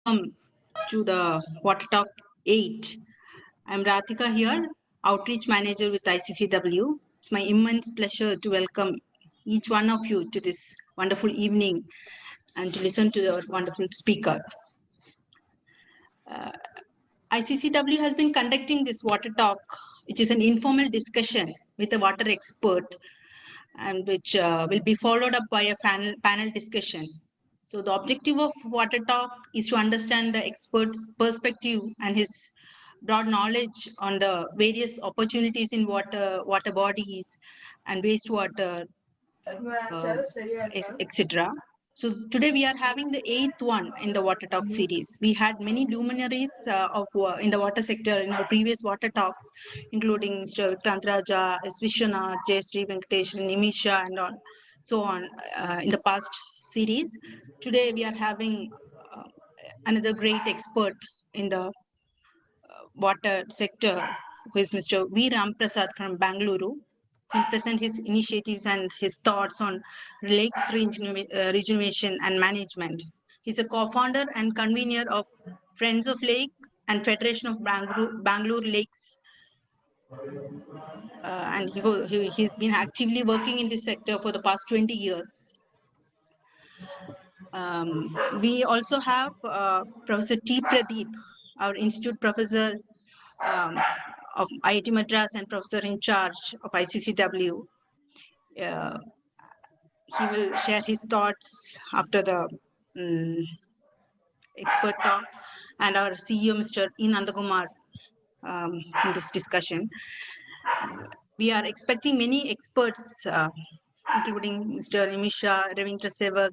To the Water Talk 8. I'm Ratika here, Outreach Manager with ICCW. It's my immense pleasure to welcome each one of you to this wonderful evening and to listen to our wonderful speaker. ICCW has been conducting this Water Talk, which is an informal discussion with a water expert and which will be followed up by a panel discussion. So the objective of Water Talk is to understand the expert's perspective and his broad knowledge on the various opportunities in water bodies and wastewater, etc. So today we are having the 8th one in the Water Talk series. We had many luminaries in the water sector in our previous Water Talks, including Mr. Vikrant Raja, S. Vishwanath, Jayashree Venkatesh, Nimisha, and so on in the past series. Today we are having another great expert in the water sector, who is Mr. V. Ramprasad from Bangalore. He'll present his initiatives and his thoughts on lakes rejuvenation and management. He's a co-founder and convener of Friends of Lake and Federation of Bangalore Lakes. And he's been actively working in this sector for the past 20 years. We also have Professor T. Pradeep, our institute professor of IIT Madras and professor in charge of ICCW. He will share his thoughts after the expert talk, and our CEO, Mr. E. Nandakumar, in this discussion. We are expecting many experts, including Mr. Nimisha Ravindra Sevak,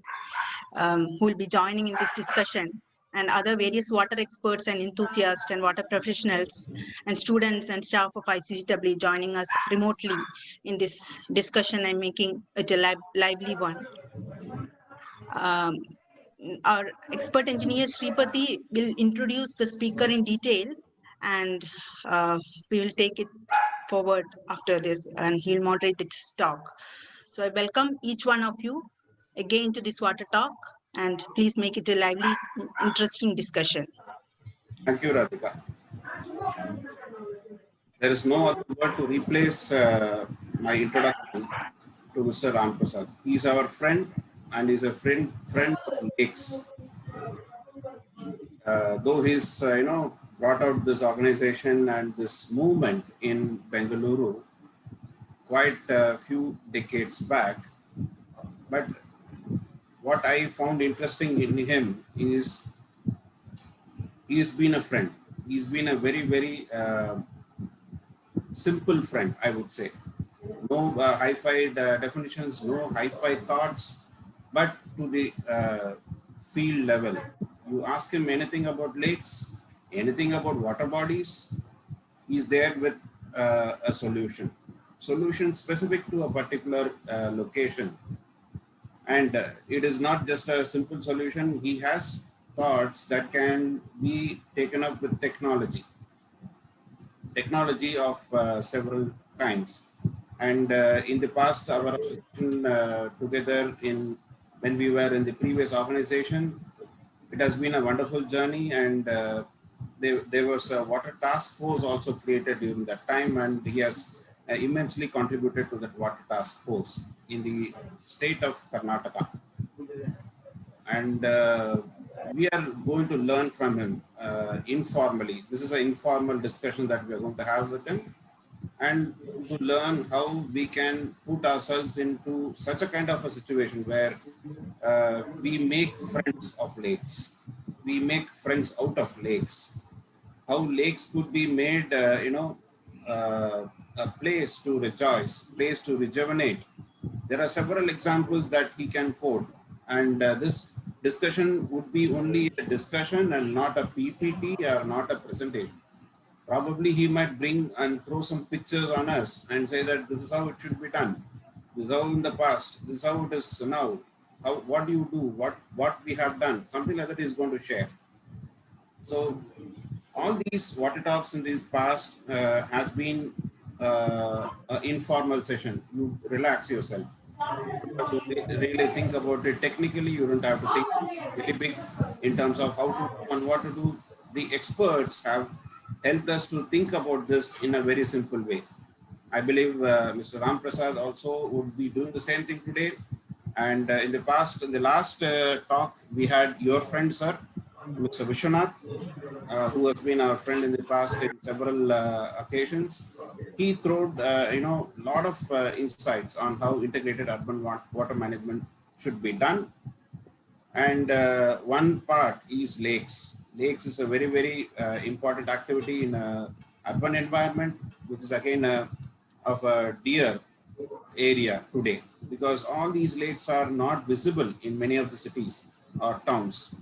who will be joining in this discussion, and other various water experts and enthusiasts and water professionals and students and staff of ICCW joining us remotely in this discussion and making it a lively one. Our expert engineer Sripati will introduce the speaker in detail, and we will take it forward after this, and he'll moderate this talk. So I welcome each one of you again to this Water Talk, and please make it a lively, interesting discussion. Thank you, Radhika. There is no other word to replace my introduction to Mr. Ramprasad. He is our friend and is a friend of lakes. Though he's brought out this organization and this movement in Bengaluru quite a few decades back, but what I found interesting in him is he's been a friend. He's been a very, very simple friend, I would say. No hi-fi definitions, no hi-fi thoughts, but to the field level. You ask him anything about lakes, anything about water bodies, he's there with a solution specific to a particular location. And it is not just a simple solution. He has thoughts that can be taken up with technology of several kinds. And in the past, our association together when we were in the previous organization, it has been a wonderful journey. And there was a water task force also created during that time, and he has immensely contributed to that water task force in the state of Karnataka. And we are going to learn from him informally. This is an informal discussion that we are going to have with him, and to learn how we can put ourselves into such a kind of a situation where we make friends of lakes. We make friends out of lakes. How lakes could be made, a place to rejoice, place to rejuvenate. There are several examples that he can quote, and this discussion would be only a discussion and not a PPT or not a presentation. Probably he might bring and throw some pictures on us and say that this is how it should be done. This is how in the past, this is how it is now. What do you do? What we have done? Something like that is going to share. So all these water talks in this past has been an informal session. You relax yourself. You have to really think about it. Technically, you don't have to think very big. in terms of how to do and what to do. The experts have helped us to think about this in a very simple way. I believe Mr. Ram Prasad also would be doing the same thing today. And in the last talk, we had your friend, sir, Mr. Vishwanath, who has been our friend in the past in several occasions. He threw, a lot of insights on how integrated urban water management should be done. And one part is lakes. Lakes is a very, very important activity in urban environment, which is again of a dear area today, because all these lakes are not visible in many of the cities or towns.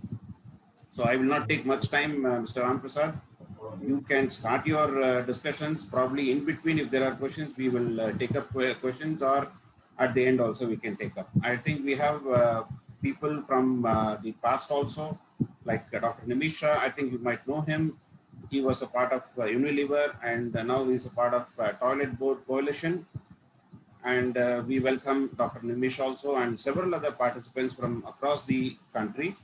So I will not take much time, Mr. Ram Prasad. You can start your discussions. Probably in between, if there are questions, we will take up questions, or at the end also we can take up. I think we have people from the past also, like Dr. Nimisha. I think you might know him. He was a part of Unilever, and now he's a part of Toilet Board Coalition. And we welcome Dr. Nimish also and several other participants from across the country.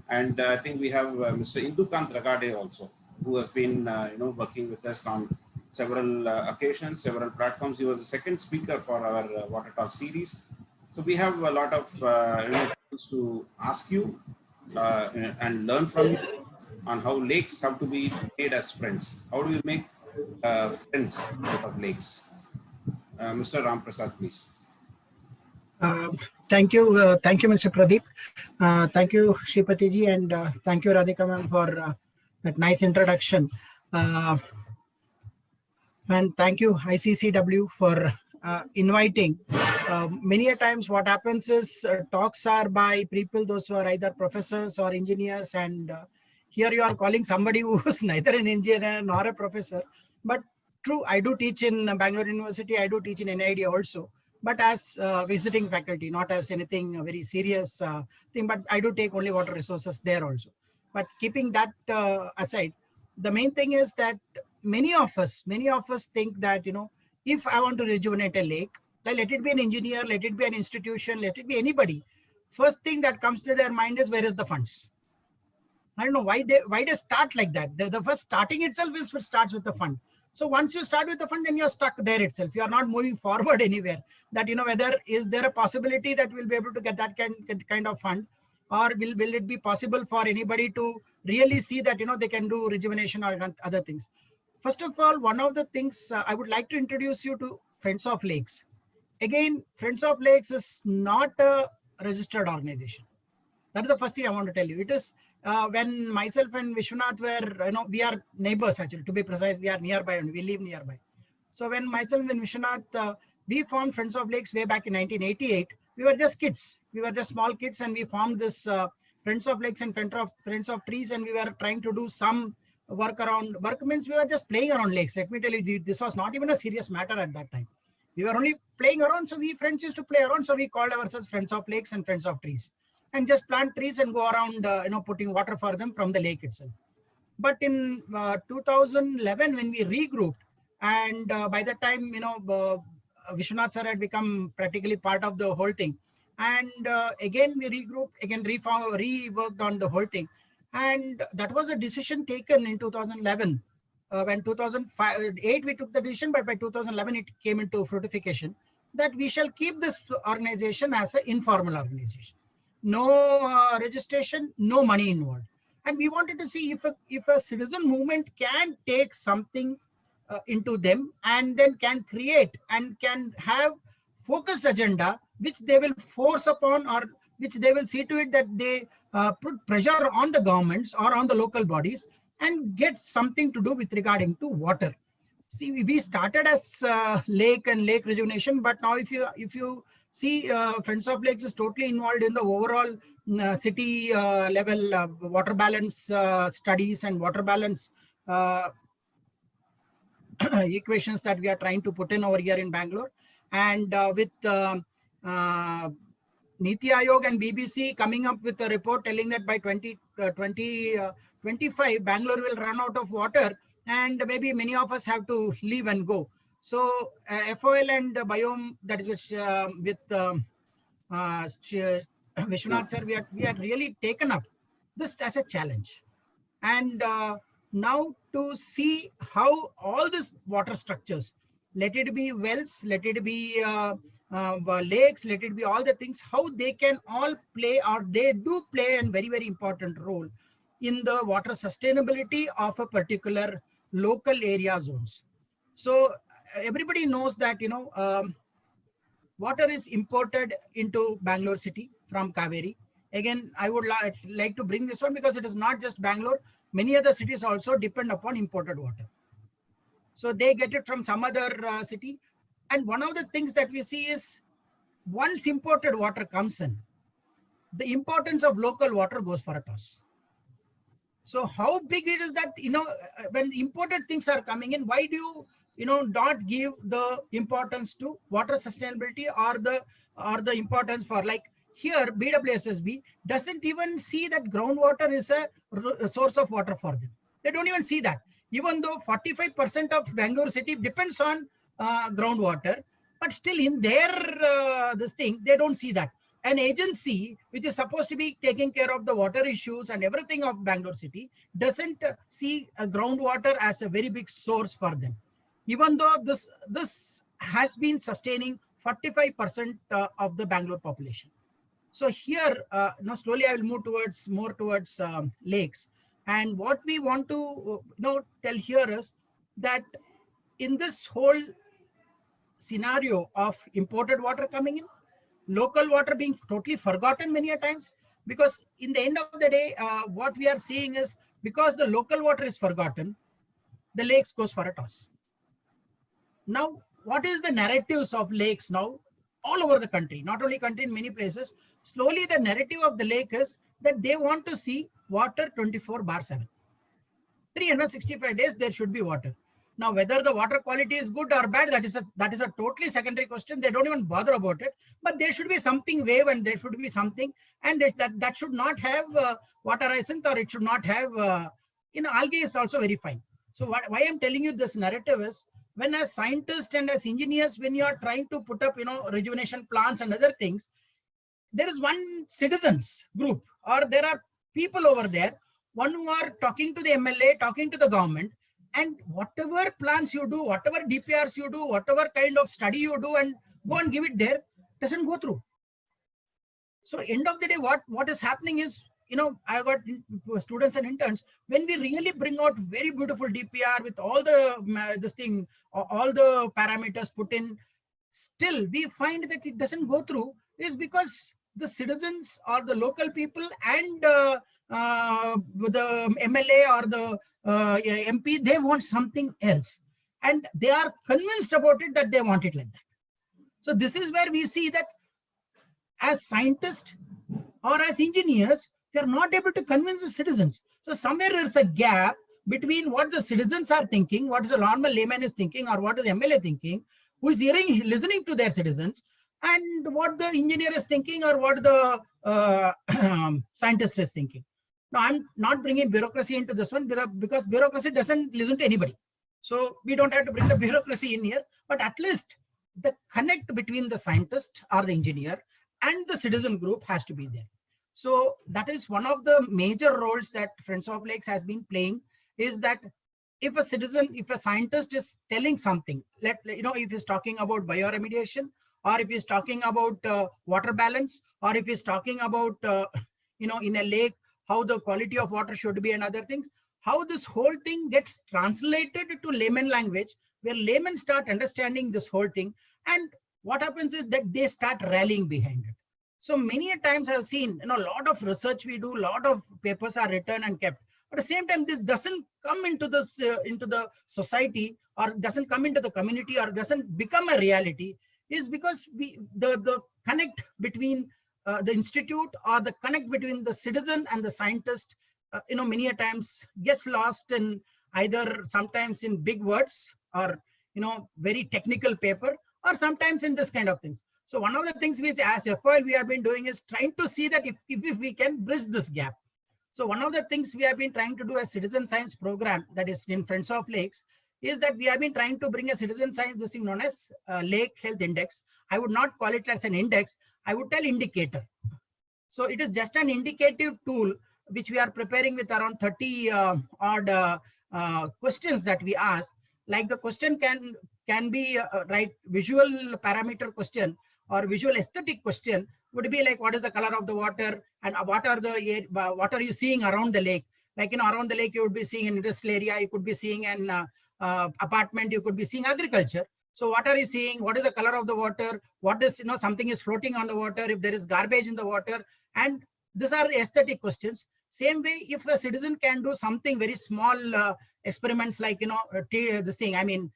And I think we have Mr. Indukant Ragade also, who has been working with us on several occasions, several platforms. He was the second speaker for our Water Talk series. So we have a lot of things to ask you and learn from you on how lakes have to be made as friends. How do we make friends out of lakes? Mr. Ram Prasad, please. Thank you, Mr. Pradeep. Thank you, Shripati ji, and thank you, Radhika ma'am, for that nice introduction. And thank you, ICCW, for inviting. Many a times what happens is talks are by people, those who are either professors or engineers, and here you are calling somebody who is neither an engineer nor a professor. But true, I do teach in Bangalore University, I do teach in NID also, but as visiting faculty, not as anything very serious thing, but I do take only water resources there also. But keeping that aside, the main thing is that many of us think that, if I want to rejuvenate a lake, let it be an engineer, let it be an institution, let it be anybody. First thing that comes to their mind is, where is the funds? I don't know why they start like that. The first starting itself starts with the fund. So once you start with the fund, then you're stuck there itself. You are not moving forward anywhere. That, whether is there a possibility that we'll be able to get that kind of fund, or will it be possible for anybody to really see that, they can do rejuvenation or other things. First of all, one of the things I would like to introduce you to Friends of Lakes. Again, Friends of Lakes is not a registered organization. That is the first thing I want to tell you. It is when myself and Vishwanath were, we are neighbors actually, to be precise, we are nearby and we live nearby. So when myself and Vishwanath, we formed Friends of Lakes way back in 1988, we were just kids. We were just small kids, and we formed this Friends of Lakes and Friends of Trees, and we were trying to do some work around, work means we were just playing around lakes. Let me tell you, this was not even a serious matter at that time. We were only playing around, so we friends used to play around, so we called ourselves Friends of Lakes and Friends of Trees, and just plant trees and go around, putting water for them from the lake itself. But in 2011, when we regrouped, and by that time, Vishwanath sir had become practically part of the whole thing. And again, we regrouped, again reworked on the whole thing. And that was a decision taken in 2011. When 2008 we took the decision, but by 2011 it came into fruitification that we shall keep this organization as an informal organization. No registration, no money involved. And we wanted to see if a citizen movement can take something into them, and then can create and can have focused agenda, which they will force upon, or which they will see to it that they put pressure on the governments or on the local bodies and get something to do with regarding to water. See, we started as lake and lake rejuvenation, but now if you see, Friends of Lakes is totally involved in the overall city level water balance studies and water balance equations that we are trying to put in over here in Bangalore. And with Niti Aayog and BBC coming up with a report telling that by 2025, Bangalore will run out of water, and maybe many of us have to leave and go. So FOL and Biome, that is which with Vishwanath sir, we had really taken up this as a challenge. And now to see how all these water structures, let it be wells, let it be lakes, let it be all the things, how they can all play, or they do play a very, very important role in the water sustainability of a particular local area zones. So everybody knows that, water is imported into Bangalore city from Kaveri. Again, I would like to bring this one because it is not just Bangalore. Many other cities also depend upon imported water. So they get it from some other city. And one of the things that we see is once imported water comes in, the importance of local water goes for a toss. So how big it is that, when imported things are coming in, why do you not give the importance to water sustainability or the importance for, like here BWSSB doesn't even see that groundwater is a source of water for them. They don't even see that, even though 45% of Bangalore city depends on groundwater, but still in their this thing, they don't see that. An agency which is supposed to be taking care of the water issues and everything of Bangalore city doesn't see groundwater as a very big source for them, even though this has been sustaining 45% of the Bangalore population. So here, now slowly I will move more towards lakes. And what we want to tell here is that in this whole scenario of imported water coming in, local water being totally forgotten many a times, because in the end of the day, what we are seeing is because the local water is forgotten, the lakes goes for a toss. Now, what is the narratives of lakes now all over the country, not only country, in many places? Slowly the narrative of the lake is that they want to see water 24/7. 365 days there should be water. Now, whether the water quality is good or bad, that is a totally secondary question. They don't even bother about it. But there should be something wave, and there should be something, and that should not have water hyacinth, or it should not have algae is also very fine. So why I'm telling you this narrative is, when as scientists and as engineers, when you are trying to put up rejuvenation plants and other things, there is one citizens group, or there are people over there, one who are talking to the MLA, talking to the government, and whatever plans you do, whatever DPRs you do, whatever kind of study you do and go and give it there, doesn't go through. So end of the day, what is happening is, I got students and interns, when we really bring out very beautiful DPR with all the all the parameters put in, still we find that it doesn't go through, is because the citizens or the local people and the MLA or the MP, they want something else, and they are convinced about it that they want it like that. So this is where we see that as scientists or as engineers, we are not able to convince the citizens. So somewhere there's a gap between what the citizens are thinking, what is a normal layman is thinking, or what is the MLA thinking, who is listening to their citizens, and what the engineer is thinking, or what the scientist is thinking. Now, I'm not bringing bureaucracy into this one, because bureaucracy doesn't listen to anybody. So we don't have to bring the bureaucracy in here, but at least the connect between the scientist or the engineer and the citizen group has to be there. So that is one of the major roles that Friends of Lakes has been playing, is that if a scientist is telling something, if he's talking about bioremediation, or if he's talking about water balance, or if he's talking about, in a lake, how the quality of water should be and other things, how this whole thing gets translated to layman language, where laymen start understanding this whole thing. And what happens is that they start rallying behind it. So many a times I've seen, a lot of research we do, a lot of papers are written and kept. But at the same time, this doesn't come into this into the society, or doesn't come into the community, or doesn't become a reality, is because the connect between the institute, or the connect between the citizen and the scientist, many a times gets lost in either sometimes in big words, or very technical paper, or sometimes in this kind of things. So one of the things which as FOL we have been doing is trying to see that if we can bridge this gap. So one of the things we have been trying to do as citizen science program, that is in Friends of Lakes, is that we have been trying to bring a citizen science, this thing known as Lake Health Index. I would not call it as an index, I would tell indicator. So it is just an indicative tool which we are preparing with around 30 odd questions that we ask. Like the question can be right visual parameter question or visual aesthetic question would be like, what is the color of the water and what are you seeing around the lake? Like, around the lake, you would be seeing an industrial area, you could be seeing an apartment, you could be seeing agriculture. So what are you seeing? What is the color of the water? What is, something is floating on the water, if there is garbage in the water. And these are the aesthetic questions. Same way, if a citizen can do something very small experiments like, this thing,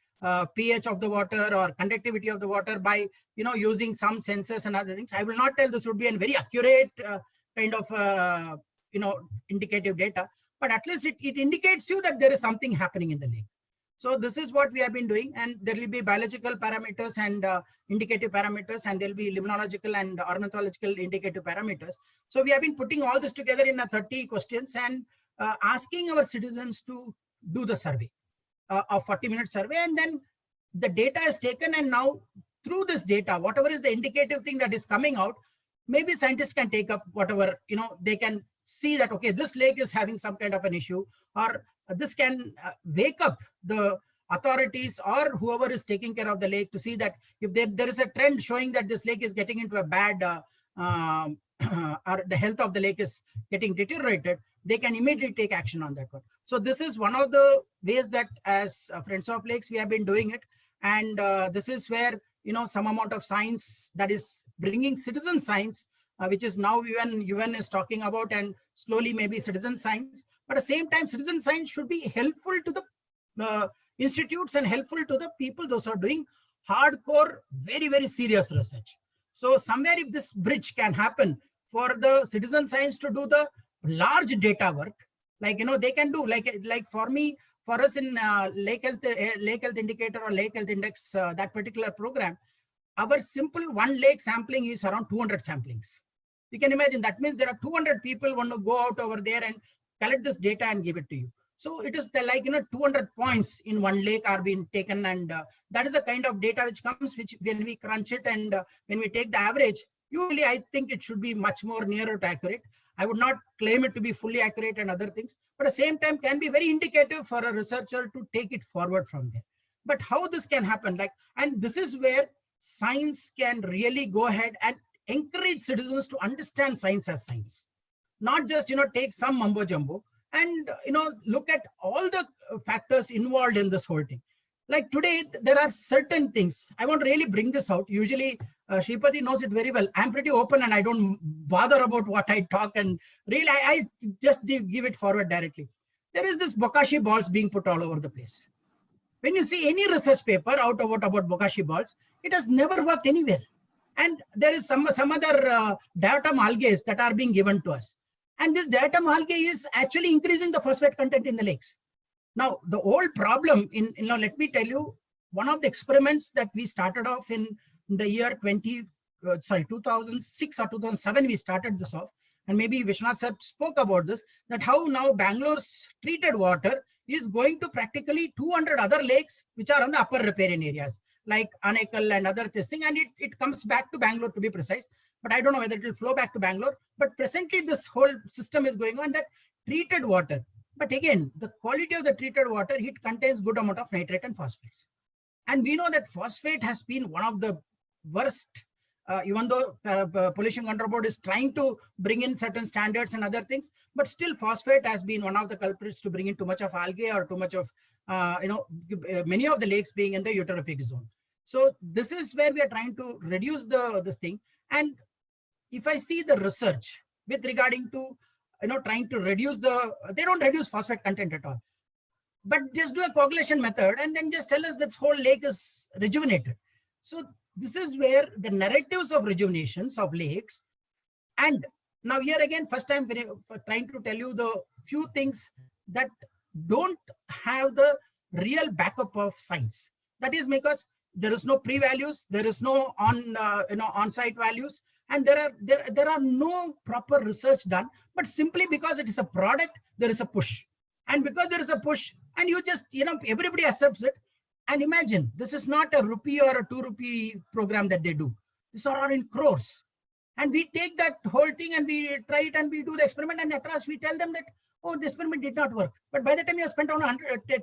pH of the water or conductivity of the water by, using some sensors and other things. I will not tell this would be a very accurate kind of, indicative data, but at least it indicates you that there is something happening in the lake. So this is what we have been doing, and there will be biological parameters and indicative parameters, and there will be limnological and ornithological indicative parameters. So we have been putting all this together in 30 questions and asking our citizens to do the survey, a 40-minute survey, and then the data is taken, and now through this data, whatever is the indicative thing that is coming out, maybe scientists can take up whatever, they can see that, okay, this lake is having some kind of an issue, or this can wake up the authorities or whoever is taking care of the lake to see that if there is a trend showing that this lake is getting into a bad, or the health of the lake is getting deteriorated, they can immediately take action on that one. So this is one of the ways that as Friends of Lakes, we have been doing it. And this is where, some amount of science that is bringing citizen science, which is now UN is talking about, and slowly maybe citizen science. But at the same time, citizen science should be helpful to the institutes and helpful to the people, those who are doing hardcore, very, very serious research. So somewhere if this bridge can happen for the citizen science to do the large data work, like, they can do, like for us in Lake Health Indicator or Lake Health Index, that particular program, our simple one lake sampling is around 200 samplings. You can imagine that means there are 200 people want to go out over there and collect this data and give it to you. So it is 200 points in one lake are being taken, and that is the kind of data which comes, which when we crunch it and when we take the average, usually I think it should be much more nearer to accurate. I would not claim it to be fully accurate and other things, but at the same time can be very indicative for a researcher to take it forward from there. But how this can happen, and this is where science can really go ahead and encourage citizens to understand science as science, not just, take some mumbo jumbo and, look at all the factors involved in this whole thing. Like today, there are certain things, I want to really bring this out. Usually, Shripati knows it very well. I'm pretty open and I don't bother about what I talk, and really, I just give it forward directly. There is this bokashi balls being put all over the place. When you see any research paper out about bokashi balls, it has never worked anywhere. And there is some other diatom algae that are being given to us. And this diatom algae is actually increasing the phosphate content in the lakes. Now, the old problem let me tell you, one of the experiments that we started off in the year 2006 or 2007, we started this off. And maybe Vishwanath sir spoke about this, that how now Bangalore's treated water is going to practically 200 other lakes, which are on the upper riparian areas, like Anekal and other testing, and it comes back to Bangalore to be precise. But I don't know whether it will flow back to Bangalore. But presently, this whole system is going on, that treated water. But again, the quality of the treated water, it contains good amount of nitrate and phosphates. And we know that phosphate has been one of the worst, even though Pollution Control Board is trying to bring in certain standards and other things, but still phosphate has been one of the culprits to bring in too much of algae or too much of, many of the lakes being in the eutrophic zone. So this is where we are trying to reduce this thing. And if I see the research with regarding to, trying to reduce they don't reduce phosphate content at all, but just do a coagulation method and then just tell us that whole lake is rejuvenated. So this is where the narratives of rejuvenations of lakes. And now here again, first time trying to tell you the few things that don't have the real backup of science. That is because there is no pre-values, there is no on-site values, and there are no proper research done. But simply because it is a product, there is a push, and because there is a push, and you just everybody accepts it. And imagine, this is not a rupee or a 2 rupee program that they do. These are all in crores. And we take that whole thing and we try it and we do the experiment, and at last we tell them that, oh, the experiment did not work. But by the time you have spent on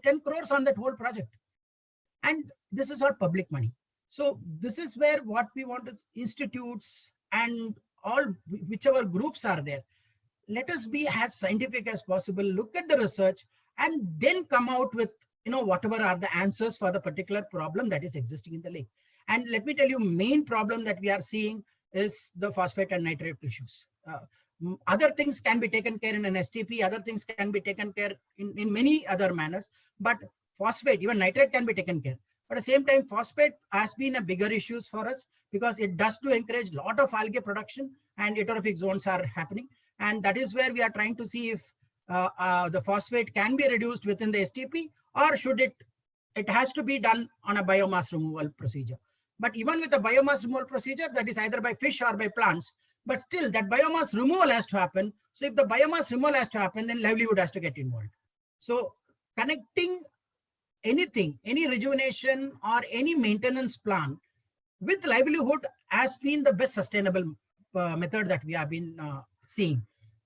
10 crores on that whole project, and this is all public money. So this is where what we want is institutes and all whichever groups are there. Let us be as scientific as possible, look at the research, and then come out with, whatever are the answers for the particular problem that is existing in the lake. And let me tell you, main problem that we are seeing is the phosphate and nitrate issues. Other things can be taken care in an STP, other things can be taken care in many other manners, but phosphate, even nitrate can be taken care. But at the same time, phosphate has been a bigger issue for us because it does to encourage a lot of algae production and eutrophic zones are happening. And that is where we are trying to see if the phosphate can be reduced within the STP, or should it has to be done on a biomass removal procedure. But even with a biomass removal procedure, that is either by fish or by plants, but still that biomass removal has to happen. So if the biomass removal has to happen, then livelihood has to get involved. So connecting anything, any rejuvenation or any maintenance plan with livelihood has been the best sustainable method that we have been seeing.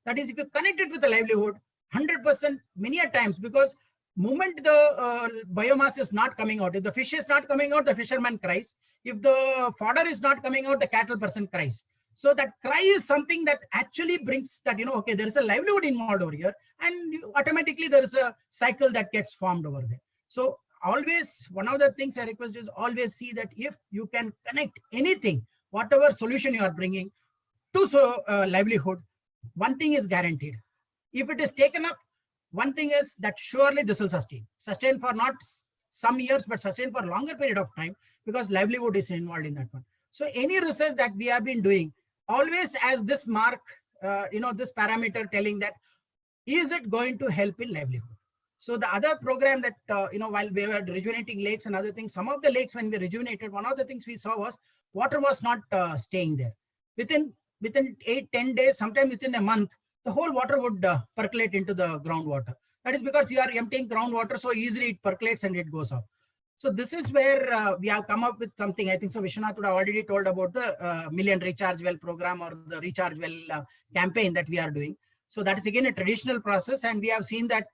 That is, if you connect it with the livelihood, 100% many a times, because moment the biomass is not coming out, if the fish is not coming out, the fisherman cries. If the fodder is not coming out, the cattle person cries. So that cry is something that actually brings that, okay, there is a livelihood involved over here, and automatically there is a cycle that gets formed over there. So always, one of the things I request is always see that if you can connect anything, whatever solution you are bringing to livelihood, one thing is guaranteed. If it is taken up, one thing is that surely this will sustain for not some years, but sustain for a longer period of time, because livelihood is involved in that one. So any research that we have been doing always has this mark, this parameter telling that, is it going to help in livelihood? So the other program that, while we were rejuvenating lakes and other things, some of the lakes when we rejuvenated, one of the things we saw was water was not staying there. Within 8-10 days, sometimes within a month, the whole water would percolate into the groundwater. That is because you are emptying groundwater so easily it percolates and it goes off. So this is where we have come up with something. I think so Vishwanath would have already told about the Million Recharge Well program or the Recharge Well campaign that we are doing. So that is again a traditional process, and we have seen that,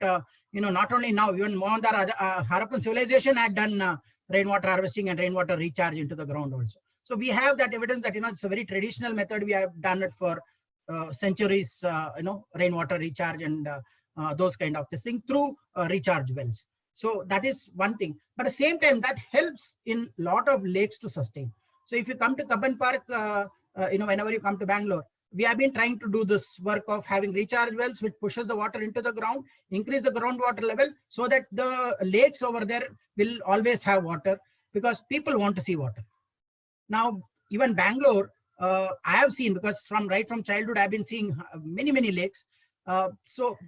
not only now, even Mohendar Harappan civilization had done rainwater harvesting and rainwater recharge into the ground also. So we have that evidence that, it's a very traditional method. We have done it for centuries, rainwater recharge and those kind of this thing through recharge wells. So that is one thing. But at the same time, that helps in a lot of lakes to sustain. So if you come to Kabban Park, whenever you come to Bangalore, we have been trying to do this work of having recharge wells, which pushes the water into the ground, increase the groundwater level, so that the lakes over there will always have water, because people want to see water. Now, even Bangalore, I have seen, because right from childhood, I've been seeing many, many lakes. So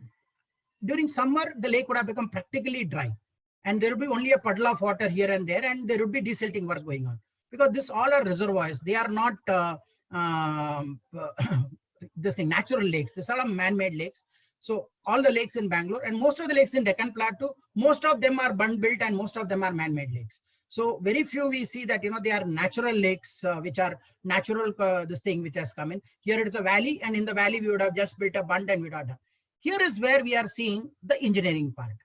during summer, the lake would have become practically dry, and there would be only a puddle of water here and there, and there would be desilting work going on, because this all are reservoirs. They are not natural lakes. These are man-made lakes. So all the lakes in Bangalore and most of the lakes in Deccan Plateau, most of them are bund built and most of them are man-made lakes. So very few we see that, they are natural lakes, which are natural, this thing which has come in. Here it is a valley, and in the valley we would have just built a bund and we would have done. Here is where we are seeing the engineering part.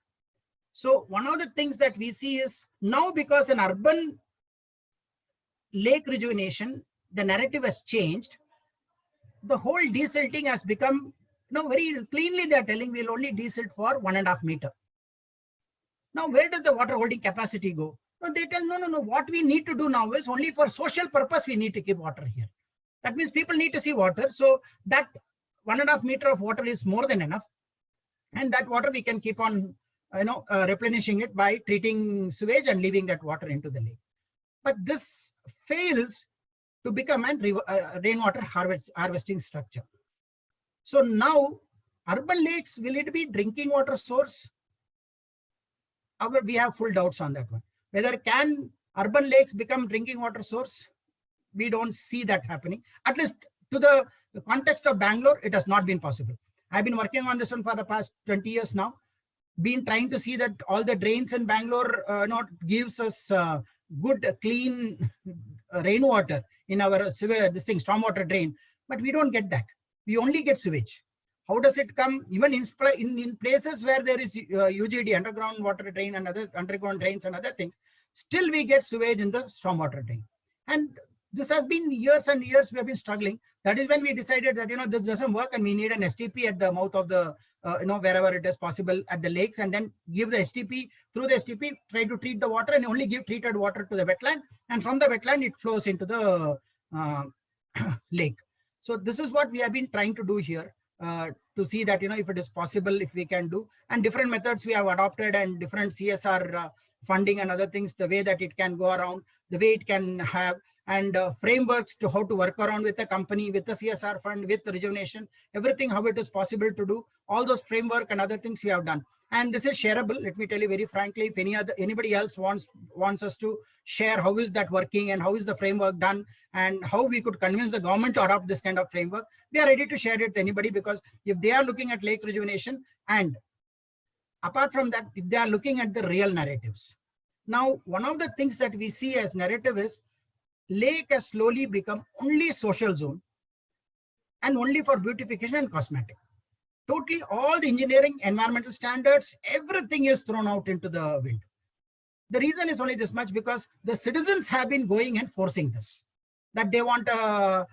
So one of the things that we see is now, because an urban lake rejuvenation, the narrative has changed. The whole desilting has become, very cleanly they are telling we'll only desilt for 1.5 meters. Now, where does the water holding capacity go? No, they tell, no. What we need to do now is only for social purpose we need to keep water here. That means people need to see water. So that 1.5 meters of water is more than enough. And that water we can keep on, replenishing it by treating sewage and leaving that water into the lake. But this fails to become a rainwater harvesting structure. So now, urban lakes, will it be drinking water source? We have full doubts on that one. Whether can urban lakes become drinking water source? We don't see that happening. At least to the context of Bangalore, it has not been possible. I've been working on this one for the past 20 years now. Been trying to see that all the drains in Bangalore gives us good, clean rainwater in our stormwater drain. but we don't get that. We only get sewage. How does it come? Even in places where there is UGD, underground water drain, and other underground drains and other things, still we get sewage in the stormwater drain. And this has been years and years we have been struggling. That is when we decided that, this doesn't work and we need an STP at the mouth of the, wherever it is possible at the lakes, and then give the STP, through the STP, try to treat the water and only give treated water to the wetland. And from the wetland, it flows into the lake. So this is what we have been trying to do here. To see that, if it is possible, if we can do, and different methods we have adopted, and different CSR funding and other things, the way that it can go around, the way it can have, and frameworks to how to work around with the company, with the CSR fund, with the rejuvenation, everything, how it is possible to do, all those framework and other things we have done. And this is shareable. Let me tell you very frankly, if anybody else wants us to share how is that working and how is the framework done and how we could convince the government to adopt this kind of framework, we are ready to share it to anybody, because if they are looking at lake rejuvenation, and apart from that, if they are looking at the real narratives. Now, one of the things that we see as narrative is lake has slowly become only social zone and only for beautification and cosmetic. Totally all the engineering, environmental standards, everything is thrown out into the wind. The reason is only this much, because the citizens have been going and forcing this, that they want a,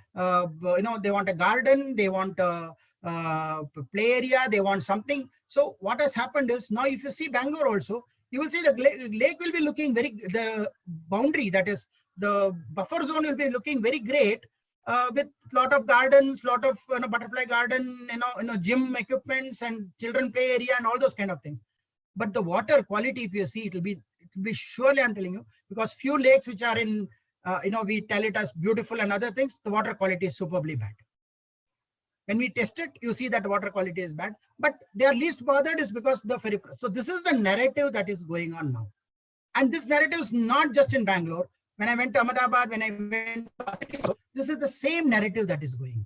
they want a garden, they want a play area, they want something. So what has happened is, now if you see Bangalore also, you will see the lake will be looking the boundary, that is the buffer zone, will be looking very great, with lot of gardens, lot of butterfly garden, gym equipments and children play area and all those kind of things. But the water quality, if you see, it will be surely, I'm telling you, because few lakes which are in, we tell it as beautiful and other things, the water quality is superbly bad. When we test it, you see that water quality is bad, but they are least bothered is because the peripheral. So this is the narrative that is going on now. And this narrative is not just in Bangalore. When I went to Ahmedabad, when I went to, this is the same narrative that is going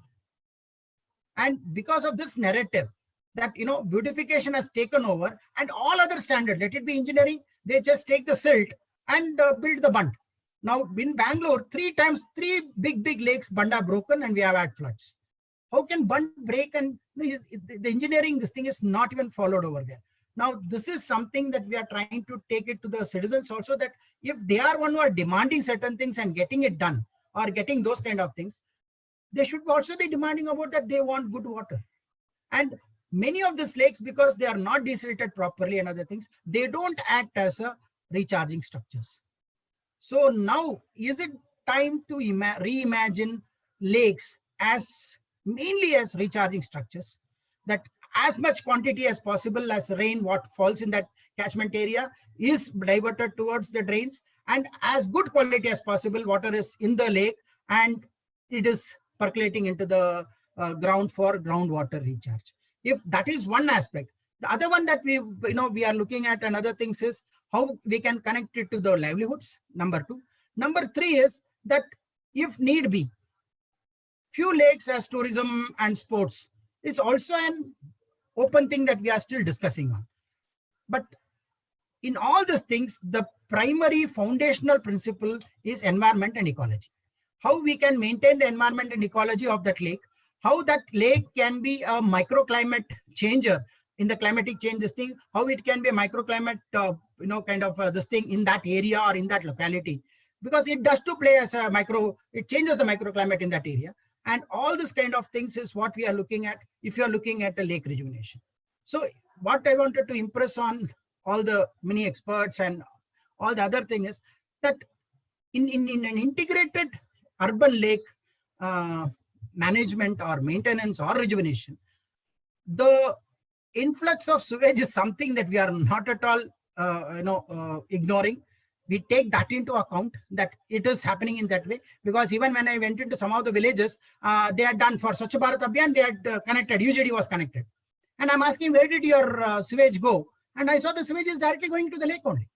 on. And because of this narrative, that, beautification has taken over, and all other standards, let it be engineering, they just take the silt and build the bund. Now in Bangalore, three big lakes, bund are broken and we have had floods. How can bund break? And the engineering, this thing is not even followed over there. Now, this is something that we are trying to take it to the citizens also, that if they are one who are demanding certain things and getting it done, or getting those kind of things, they should also be demanding about that they want good water. And many of these lakes, because they are not desilted properly and other things, they don't act as a recharging structures. So now, is it time to reimagine lakes as mainly as recharging structures, that as much quantity as possible as rain, what falls in that catchment area is diverted towards the drains, and as good quality as possible water is in the lake and it is percolating into the ground for groundwater recharge. If that is one aspect, the other one that we are looking at and other things is how we can connect it to the livelihoods, number 2. Number 3 is that if need be, few lakes as tourism and sports is also an open thing that we are still discussing on. But in all these things, the primary foundational principle is environment and ecology. How we can maintain the environment and ecology of that lake, how that lake can be a microclimate changer in the climatic change, this thing, how it can be a microclimate, this thing in that area or in that locality, because it does to play as a it changes the microclimate in that area. And all this kind of things is what we are looking at if you are looking at a lake rejuvenation. So what I wanted to impress on all the many experts and all the other thing is that in an integrated urban lake management or maintenance or rejuvenation, the influx of sewage is something that we are not at all ignoring. We take that into account, that it is happening in that way, because even when I went into some of the villages, they had done for Swachh Bharat Abhiyan, they had connected, UGD was connected. And I'm asking, where did your sewage go? And I saw the sewage is directly going to the lake only.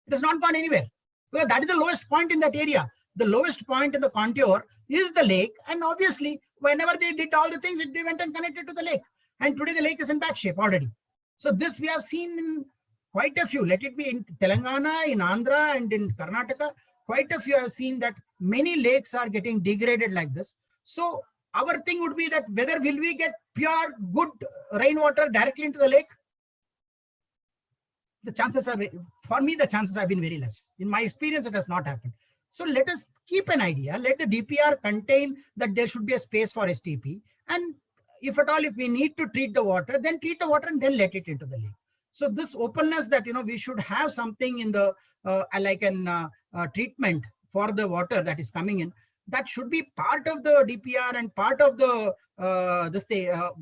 It has not gone anywhere, because that is the lowest point in that area. The lowest point in the contour is the lake. And obviously, whenever they did all the things, they went and connected to the lake. And today the lake is in bad shape already. So this we have seen in quite a few, let it be in Telangana, in Andhra and in Karnataka, quite a few have seen that many lakes are getting degraded like this. So our thing would be that whether will we get pure, good rainwater directly into the lake? The chances are, for me, the chances have been very less. In my experience, it has not happened. So let us keep an idea. Let the DPR contain that there should be a space for STP. And if at all, if we need to treat the water, then treat the water and then let it into the lake. So this openness that, we should have something in the, like an treatment for the water that is coming in, that should be part of the DPR and part of the,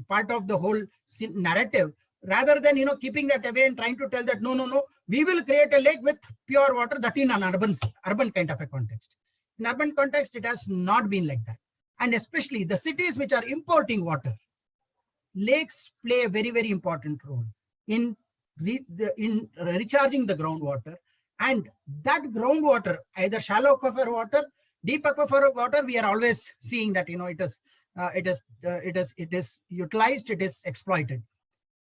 part of the whole narrative, rather than, keeping that away and trying to tell that, no, we will create a lake with pure water, that in an urban kind of a context. In urban context, it has not been like that. And especially the cities which are importing water, lakes play a very, very important role in recharging the groundwater. And that groundwater, either shallow aquifer water, deep aquifer water, we are always seeing that, it is utilized, it is exploited.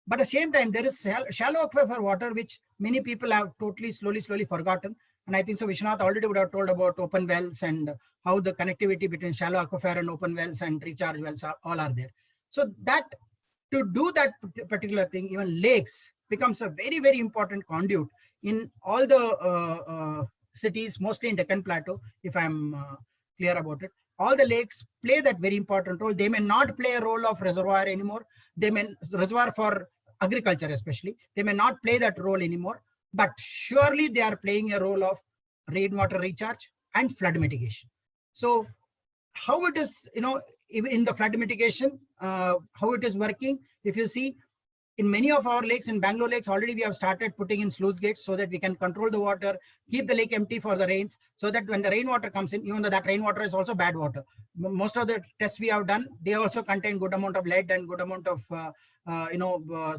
But at the same time, there is shallow aquifer water, which many people have totally, slowly forgotten. And I think so Vishwanath already would have told about open wells and how the connectivity between shallow aquifer and open wells and recharge wells all are there. So that, to do that particular thing, even lakes becomes a very, very important conduit in all the cities, mostly in Deccan Plateau, if I'm clear about it. All the lakes play that very important role. They may not play a role of reservoir anymore. They may, reservoir for agriculture especially, they may not play that role anymore, but surely they are playing a role of rainwater recharge and flood mitigation. So how it is, in the flood mitigation, how it is working, if you see, in many of our lakes, in Bangalore lakes, already we have started putting in sluice gates so that we can control the water, keep the lake empty for the rains, so that when the rainwater comes in, even though that rainwater is also bad water, most of the tests we have done, they also contain good amount of lead and good amount of,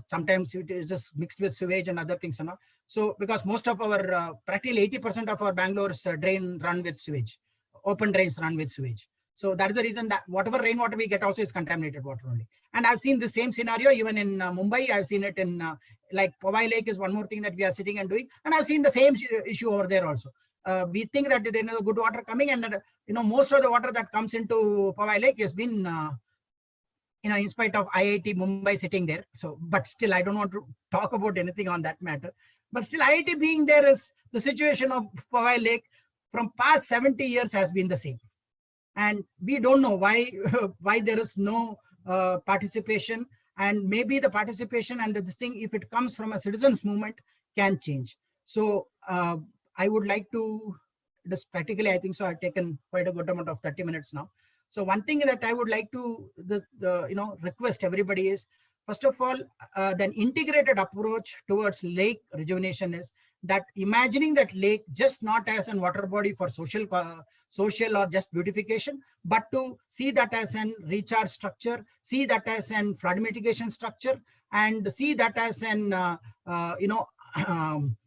sometimes it is just mixed with sewage and other things. So because most of our, practically 80% of our Bangalore's drain run with sewage, open drains run with sewage. So that is the reason that whatever rainwater we get also is contaminated water only. And I've seen the same scenario even in Mumbai. I've seen it in like Powai Lake is one more thing that we are sitting and doing. And I've seen the same issue over there also. We think that there is good water coming, and most of the water that comes into Powai Lake has been in spite of IIT Mumbai sitting there. So, but still, I don't want to talk about anything on that matter. But still, IIT being there, is the situation of Powai Lake from past 70 years has been the same. And we don't know why there is no participation, and maybe the participation and this thing, if it comes from a citizens movement, can change. So I would like to just practically, I think so I've taken quite a good amount of 30 minutes now. So one thing that I would like to request everybody is, first of all, the integrated approach towards lake rejuvenation is that imagining that lake just not as an water body for social or just beautification, but to see that as an recharge structure, see that as an flood mitigation structure, and see that as an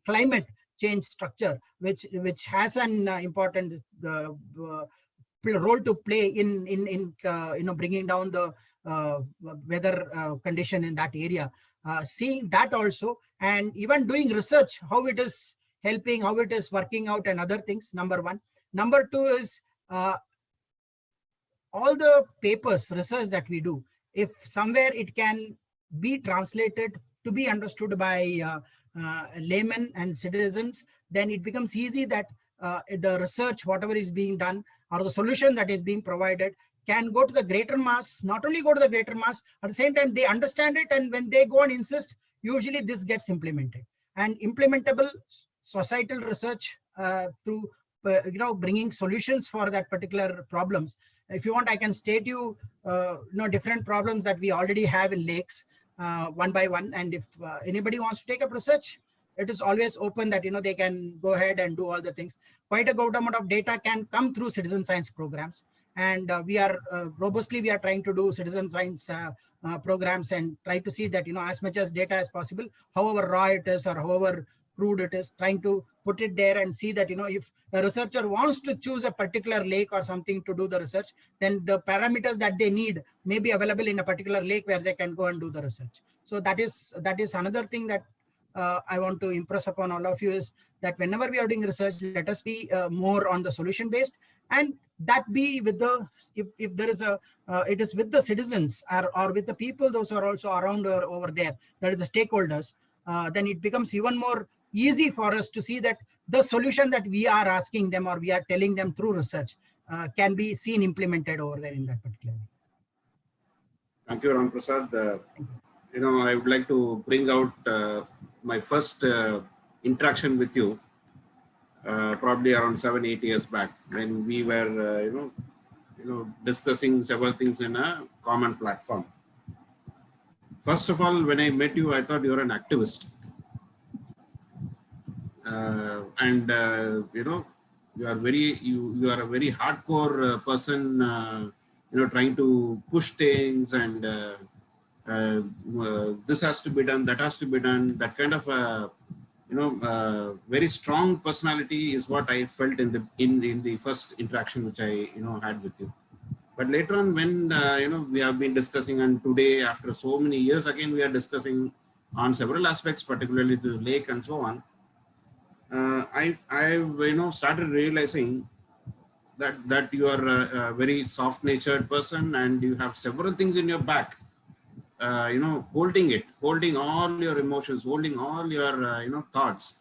climate change structure, which has an important role to play in bringing down the weather condition in that area. Seeing that also, and even doing research, how it is helping, how it is working out, and other things, number one. Number two is all the papers, research that we do, if somewhere it can be translated to be understood by laymen and citizens, then it becomes easy that the research, whatever is being done, or the solution that is being provided, can go to the greater mass, not only go to the greater mass, at the same time they understand it, and when they go and insist, usually this gets implemented. And implementable societal research through bringing solutions for that particular problems. If you want, I can state you different problems that we already have in lakes one by one, and if anybody wants to take up research, it is always open that they can go ahead and do all the things. Quite a good amount of data can come through citizen science programs, and we are robustly we are trying to do citizen science programs and try to see that as much as data as possible, however raw it is or however crude it is, trying to put it there and see that if a researcher wants to choose a particular lake or something to do the research, then the parameters that they need may be available in a particular lake where they can go and do the research. So that is another thing that I want to impress upon all of you, is that whenever we are doing research, let us be more on the solution based, and that be with the, if there is a, it is with the citizens or with the people, those who are also around or over there, that is the stakeholders, then it becomes even more easy for us to see that the solution that we are asking them or we are telling them through research can be seen implemented over there in that particular way. Thank you, Ram Prasad. I would like to bring out my first interaction with you, probably around 7-8 years back, when we were, discussing several things in a common platform. First of all, when I met you, I thought you were an activist. You are a very hardcore person, trying to push things and this has to be done, that has to be done. That kind of very strong personality is what I felt in the first interaction which I had with you. But later on, when we have been discussing, and today after so many years again we are discussing on several aspects, particularly the lake and so on. I started realizing that you are a very soft-natured person, and you have several things in your back. Holding all your emotions, holding all your thoughts,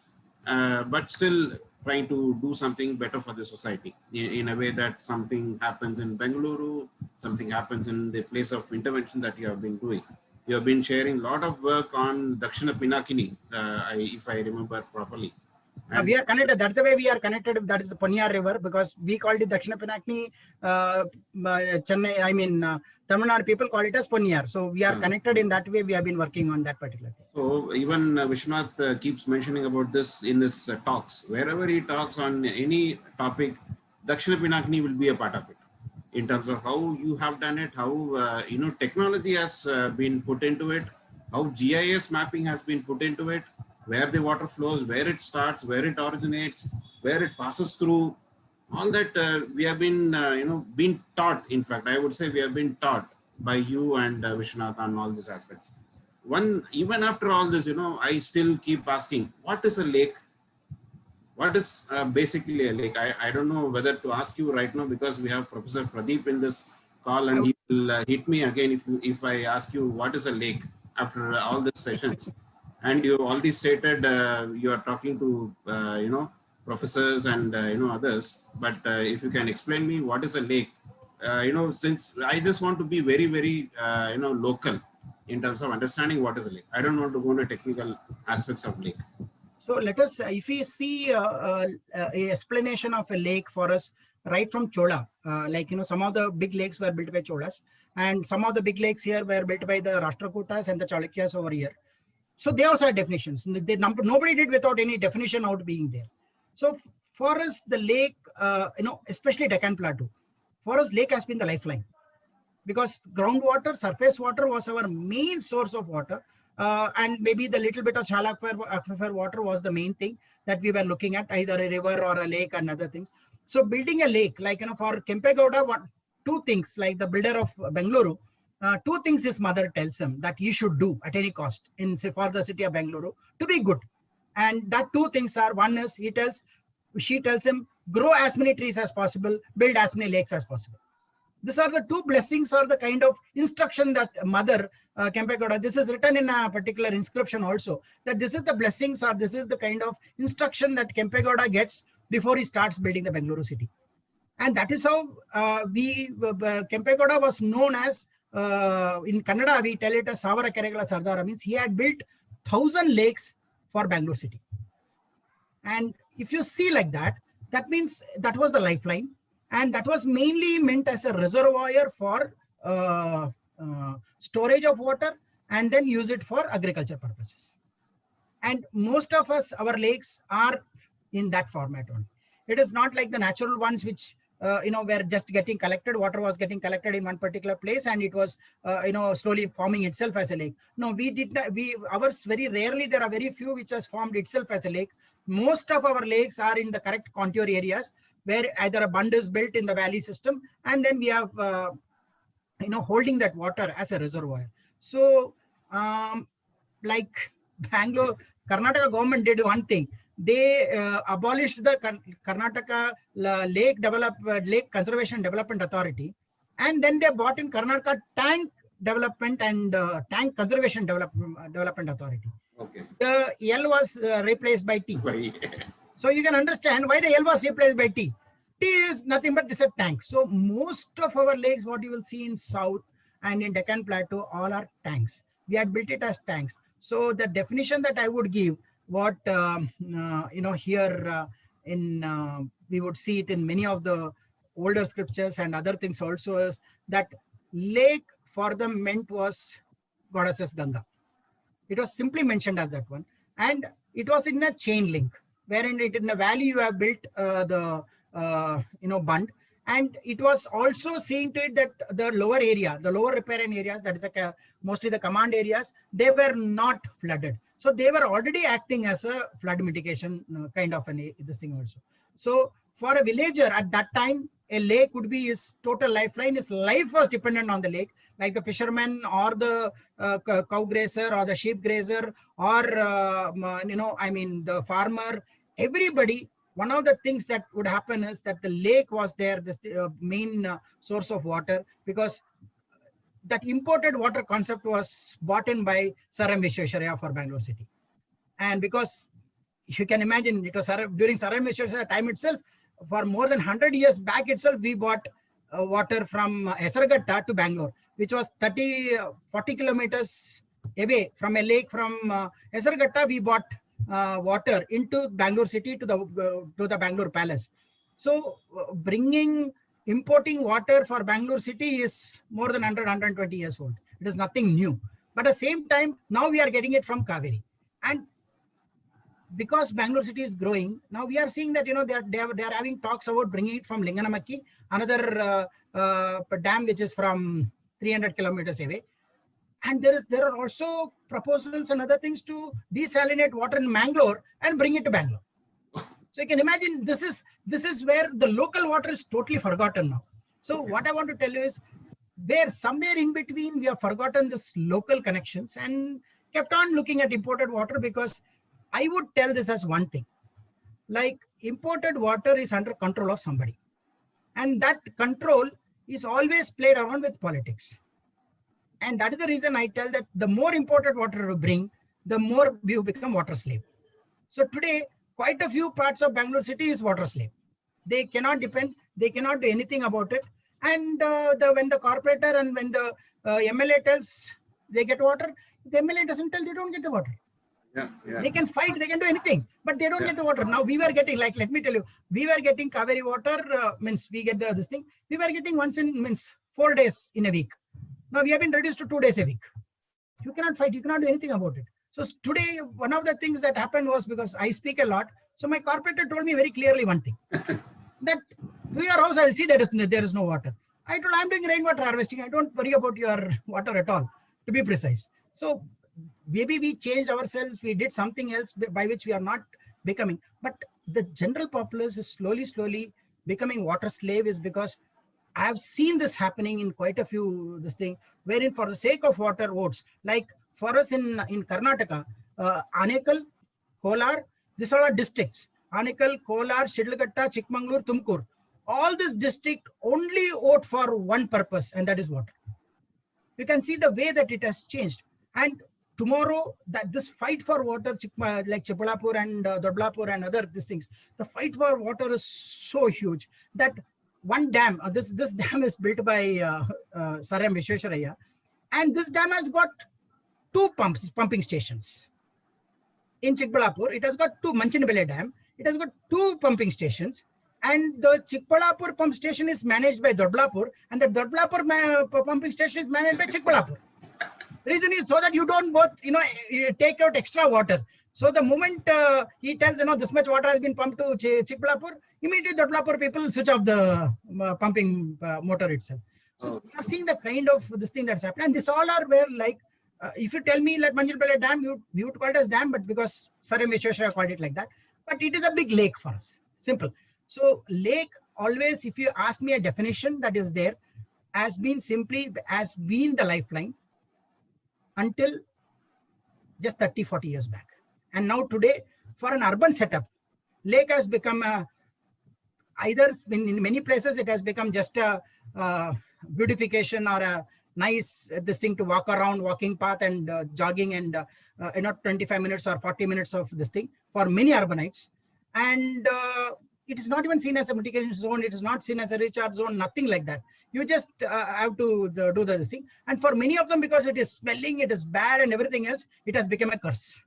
but still trying to do something better for the society in a way that something happens in Bengaluru, something happens in the place of intervention that you have been doing. You have been sharing a lot of work on Dakshina Pinakini, if I remember properly. And we are connected. That's the way we are connected. That is the Ponniyar River, because we called it Dakshina Pinakini. Chennai, Tamil Nadu people call it as Ponniyar. So we are connected in that way. We have been working on that particular thing. So even Vishwanath keeps mentioning about this in his talks. Wherever he talks on any topic, Dakshina Pinakini will be a part of it. In terms of how you have done it, how technology has been put into it, how GIS mapping has been put into it, where the water flows, where it starts, where it originates, where it passes through. All that we have been, been taught. In fact, I would say we have been taught by you and Vishwanath on all these aspects. Even after all this, I still keep asking, what is a lake? What is basically a lake? I don't know whether to ask you right now, because we have Professor Pradeep in this call, and he will hit me again if I ask you what is a lake after all these sessions. And you already stated you are talking to professors and others, but if you can explain me what is a lake, since I just want to be very, very local in terms of understanding what is a lake. I don't want to go into technical aspects of lake. So let us, if we see a explanation of a lake for us right from Chola, some of the big lakes were built by Cholas, and some of the big lakes here were built by the Rashtrakutas and the Chalukyas over here. So they also had definitions. Nobody did without any definition out being there. So for us, the lake, especially Deccan Plateau, for us, lake has been the lifeline, because groundwater, surface water was our main source of water. And maybe the little bit of Chalak aquifer water was the main thing that we were looking at, either a river or a lake and other things. So building a lake, for Kempegowda, two things, like the builder of Bengaluru, two things his mother tells him that he should do at any cost for the city of Bengaluru to be good. And that two things are, one is she tells him, grow as many trees as possible, build as many lakes as possible. These are the two blessings, or the kind of instruction that mother Kempegowda, this is written in a particular inscription also, that this is the blessings, or this is the kind of instruction that Kempegowda gets before he starts building the Bengaluru city. And that is how Kempegowda was known as, in Kannada, we tell it as Savara Keregala Sardara, means he had built 1,000 lakes for Bangalore city. And if you see like that, that means that was the lifeline. And that was mainly meant as a reservoir for storage of water, and then use it for agriculture purposes. And most of us, our lakes are in that format only. It is not like the natural ones which were just getting collected. Water was getting collected in one particular place, and it was slowly forming itself as a lake. No, we did not. Ours very rarely. There are very few which has formed itself as a lake. Most of our lakes are in the correct contour areas, where either a bund is built in the valley system, and then we have holding that water as a reservoir. So like Bangalore, Karnataka government did one thing. they abolished the Karnataka Lake Conservation Development Authority, and then they brought in Karnataka Tank Development and Tank Conservation Development Authority. Okay. The L was replaced by T. So you can understand why the L was replaced by T. T is nothing but this a tank. So most of our lakes, what you will see in South and in Deccan Plateau, all are tanks. We had built it as tanks. So the definition that I would give, what here we would see it in many of the older scriptures and other things also, is that lake for them meant was goddesses Ganga. It was simply mentioned as that one, and it was in a chain link, wherein it in the valley you have built the bund, and it was also seen to it that the lower area, the lower riparian areas, that is mostly the command areas, they were not flooded. So they were already acting as a flood mitigation kind of this thing also. So for a villager at that time, a lake would be his total lifeline. His life was dependent on the lake, like the fisherman or the cow grazer or the sheep grazer or the farmer, everybody. One of the things that would happen is that the lake was there, this main source of water, because that imported water concept was brought in by Sir M. Visvesvaraya for Bangalore city. And because you can imagine, it was during Sir M. Visvesvaraya time itself, for more than 100 years back itself, we bought water from Esargatta to Bangalore, which was 40 kilometers away from a lake. From Esargatta, we bought water into Bangalore city to the Bangalore Palace. So importing water for Bangalore city is more than 120 years old. It is nothing new. But at the same time, now we are getting it from Kaveri. And because Bangalore city is growing, now we are seeing that they are having talks about bringing it from Linganamaki, another dam which is from 300 kilometers away. And there are also proposals and other things to desalinate water in Mangalore and bring it to Bangalore. So you can imagine this is where the local water is totally forgotten now. So what I want to tell you is, where somewhere in between we have forgotten this local connections and kept on looking at imported water, because I would tell this as one thing, like imported water is under control of somebody. And that control is always played around with politics. And that is the reason I tell that the more imported water you bring, the more you become water slave. So today, quite a few parts of Bangalore city is water slave. They cannot depend, they cannot do anything about it. And when the corporator and when the MLA tells they get water, the MLA doesn't tell they don't get the water. Yeah. They can fight, they can do anything, but they don't get the water. Now we were getting, like, let me tell you, we were getting Kaveri water, means we get this thing. We were getting once in 4 days in a week. Now we have been reduced to 2 days a week. You cannot fight, you cannot do anything about it. So today, one of the things that happened was, because I speak a lot, so my corporator told me very clearly one thing, that to your house, I will see there is no water. I told, I'm doing rainwater harvesting. I don't worry about your water at all, to be precise. So maybe we changed ourselves. We did something else by which we are not becoming. But the general populace is slowly becoming water slave, is because I have seen this happening in quite a few wherein for the sake of water votes, like for us in Karnataka, Anekal, Kolar, these are all districts. Anekal, Kolar, Shidlagatta, Chikmagalur, Tumkur. All this district only vote for one purpose, and that is water. You can see the way that it has changed. And tomorrow, that this fight for water, like Chikbalapur and Dodlapur and other these things, the fight for water is so huge that one dam, this dam is built by Sir M. Visvesvaraya, and this dam has got 2 pumping stations. In Chikbalapur, it has got 2, Manchinabele Dam, it has got 2 pumping stations, and the Chikbalapur pump station is managed by Dodlapur, and the Dodlapur pumping station is managed by Chikbalapur. The reason is so that you don't both, take out extra water. So the moment he tells, this much water has been pumped to Chikbalapur, immediately Dodlapur people switch off the pumping motor itself. So we are seeing the kind of this thing that's happening. And this all are where, like, if you tell me like Manjulpally Dam, we would call it as dam, but because Sir M. Visvesvaraya called it like that. But it is a big lake for us. Simple. So lake always, if you ask me a definition that is there, has been the lifeline until just 30-40 years back. And now today, for an urban setup, lake has become a, either in many places it has become just a beautification or a nice this thing to walk around, walking path and jogging and 25 minutes or 40 minutes of this thing for many urbanites. And it is not even seen as a mitigation zone. It is not seen as a recharge zone, nothing like that. You just have to do this thing. And for many of them, because it is smelling, it is bad and everything else, it has become a curse.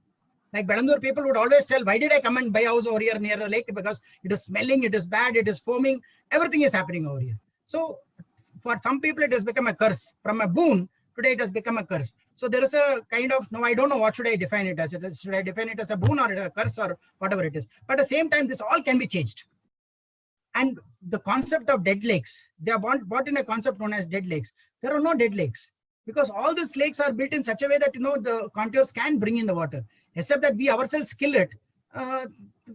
Like Belandur people would always tell, why did I come and buy a house over here near the lake? Because it is smelling, it is bad, it is foaming, everything is happening over here. So for some people, it has become a curse. From a boon, today it has become a curse. So there is a kind of, no, I don't know what should I define it as. Should I define it as a boon or a curse or whatever it is? But at the same time, this all can be changed. And the concept of dead lakes, they are brought in a concept known as dead lakes. There are no dead lakes, because all these lakes are built in such a way that, the contours can bring in the water, except that we ourselves kill it.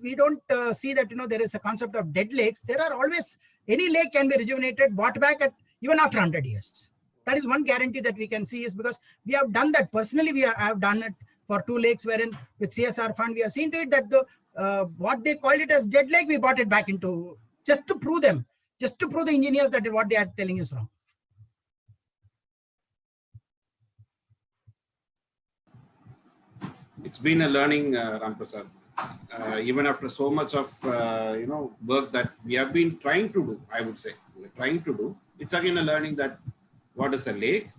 We don't see that, there is a concept of dead lakes. There are always, any lake can be rejuvenated, brought back at even after 100 years. That is one guarantee that we can see, is because we have done that. Personally, we have done it for 2 lakes, wherein with CSR fund, we have seen to it that the what they called it as dead lake, we brought it back into, just to prove them, just to prove the engineers that what they are telling is wrong. It's been a learning, Ram Prasad. Even after so much of work that we have been trying to do, I would say, we're trying to do. It's again a learning that what is a lake,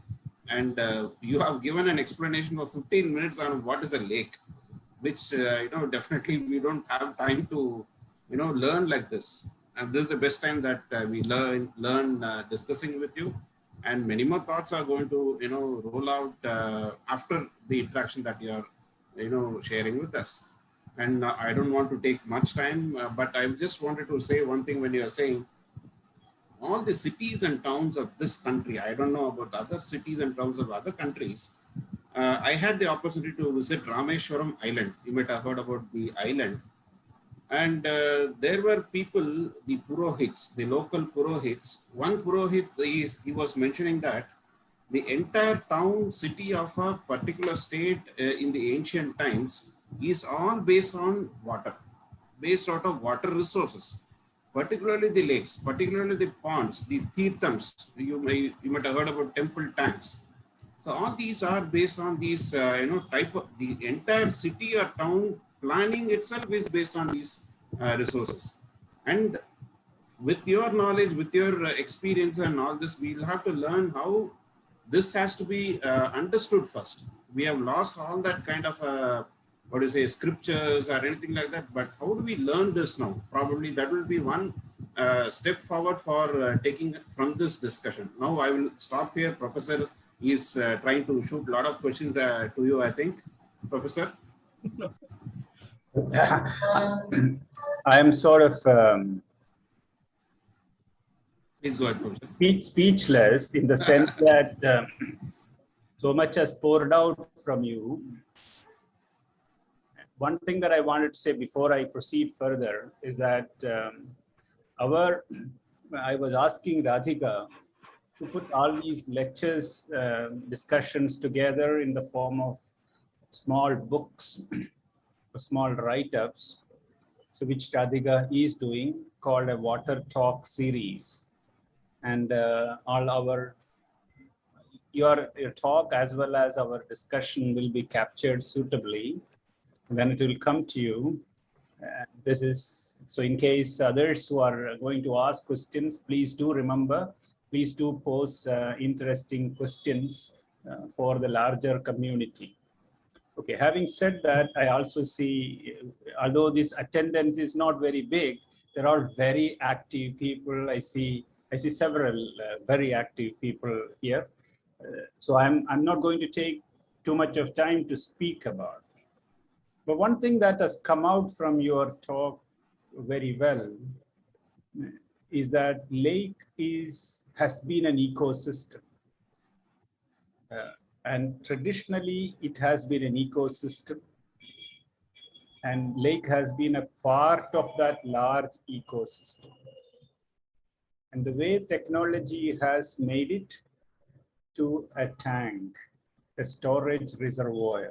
and you have given an explanation for 15 minutes on what is a lake, which definitely we don't have time to learn like this. And this is the best time that we learn discussing with you, and many more thoughts are going to roll out after the interaction that you are sharing with us. And I don't want to take much time, but I just wanted to say one thing. When you are saying all the cities and towns of this country, I don't know about other cities and towns of other countries. I had the opportunity to visit Rameshwaram Island. You might have heard about the island. And there were people, the Purohits, the local Purohits. One Purohit, he was mentioning that the entire town, city of a particular state in the ancient times is all based on water, based out of water resources, particularly the lakes, particularly the ponds, the tirthams. You might have heard about temple tanks. So all these are based on these, type of, the entire city or town planning itself is based on these resources. And with your knowledge, with your experience and all this, we'll have to learn how this has to be understood first. We have lost all that kind of, scriptures or anything like that. But how do we learn this now? Probably that will be one step forward for taking from this discussion. Now I will stop here. Professor is trying to shoot a lot of questions to you, I think. Professor? I am sort of Please go ahead, Professor. Speechless in the sense that so much has poured out from you. One thing that I wanted to say before I proceed further is that I was asking Radhika to put all these lectures, discussions together in the form of small books, small write-ups, so which Radhika is doing, called a Water Talk series. And your talk as well as our discussion will be captured suitably. Then it will come to you. This is, so in case others who are going to ask questions, please do remember, please do pose interesting questions for the larger community. Okay, having said that, I also see, although this attendance is not very big, there are very active people. I see several very active people here. So I'm not going to take too much of time to speak about. But one thing that has come out from your talk very well is that lake has been an ecosystem. And traditionally, it has been an ecosystem. And lake has been a part of that large ecosystem. And the way technology has made it to a tank, a storage reservoir,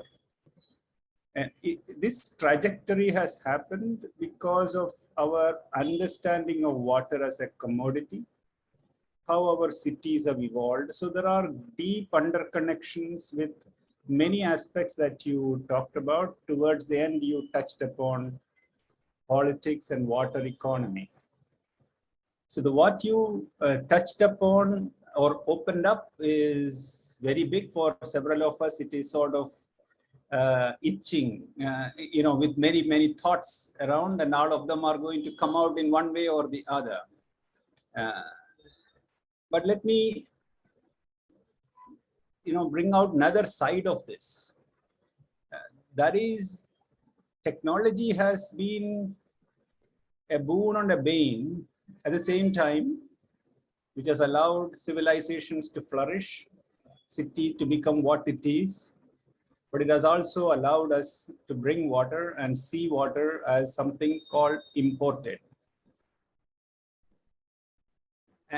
And this trajectory has happened because of our understanding of water as a commodity, how our cities have evolved. So there are deep interconnections with many aspects that you talked about. Towards the end, you touched upon politics and water economy. So what you touched upon or opened up is very big for several of us. It is sort of itching, with many thoughts around, and all of them are going to come out in one way or the other. But let me, bring out another side of this. That is, technology has been a boon and a bane at the same time, which has allowed civilizations to flourish, city to become what it is. But it has also allowed us to bring water and see water as something called imported.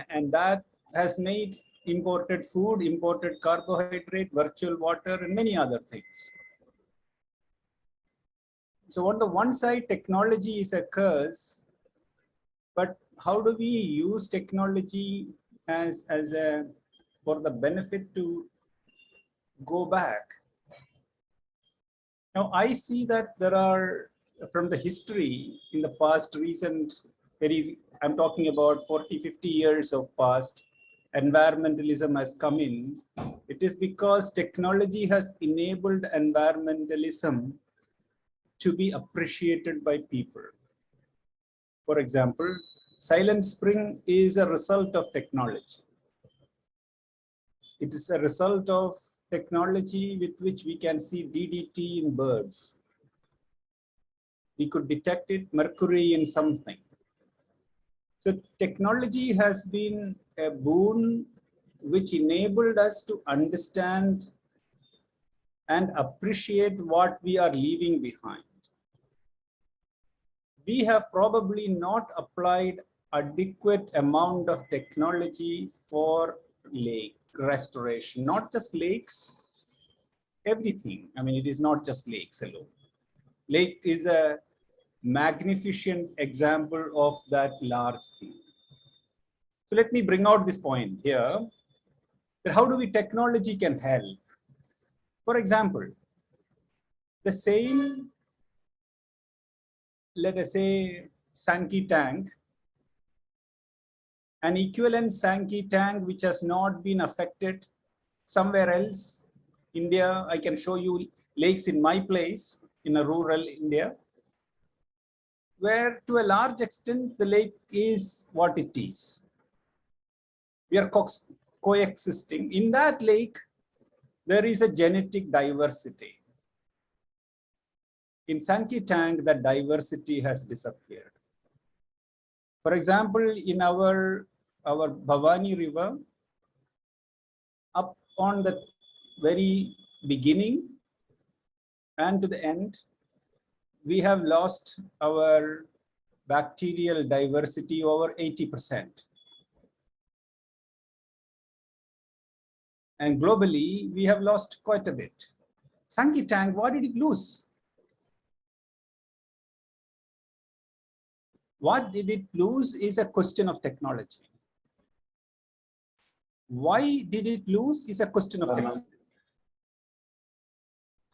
And that has made imported food, imported carbohydrate, virtual water, and many other things. So on the one side, technology is a curse, but how do we use technology for the benefit to go back? Now, I see that there are, from the history in the past, I'm talking about 40, 50 years of past, environmentalism has come in. It is because technology has enabled environmentalism to be appreciated by people. For example, Silent Spring is a result of technology. It is a result of technology with which we can see DDT in birds. We could detect it, mercury in something. So technology has been a boon which enabled us to understand and appreciate what we are leaving behind. We have probably not applied adequate amount of technology for lake restoration, not just lakes, everything. I mean, it is not just lakes alone. Lake is a magnificent example of that large thing. So let me bring out this point here, that how do technology can help? For example, the same, let us say, Sankey tank, an equivalent Sankey tank which has not been affected somewhere else, India, I can show you lakes in my place, in a rural India, where to a large extent the lake is what it is. We are coexisting. In that lake, there is a genetic diversity. In Sankey tank, that diversity has disappeared. For example, in our Bhavani River, up on the very beginning and to the end, we have lost our bacterial diversity over 80%. And globally, we have lost quite a bit. Sankey tank, what did it lose? What did it lose is a question of technology. Why did it lose is a question of technology.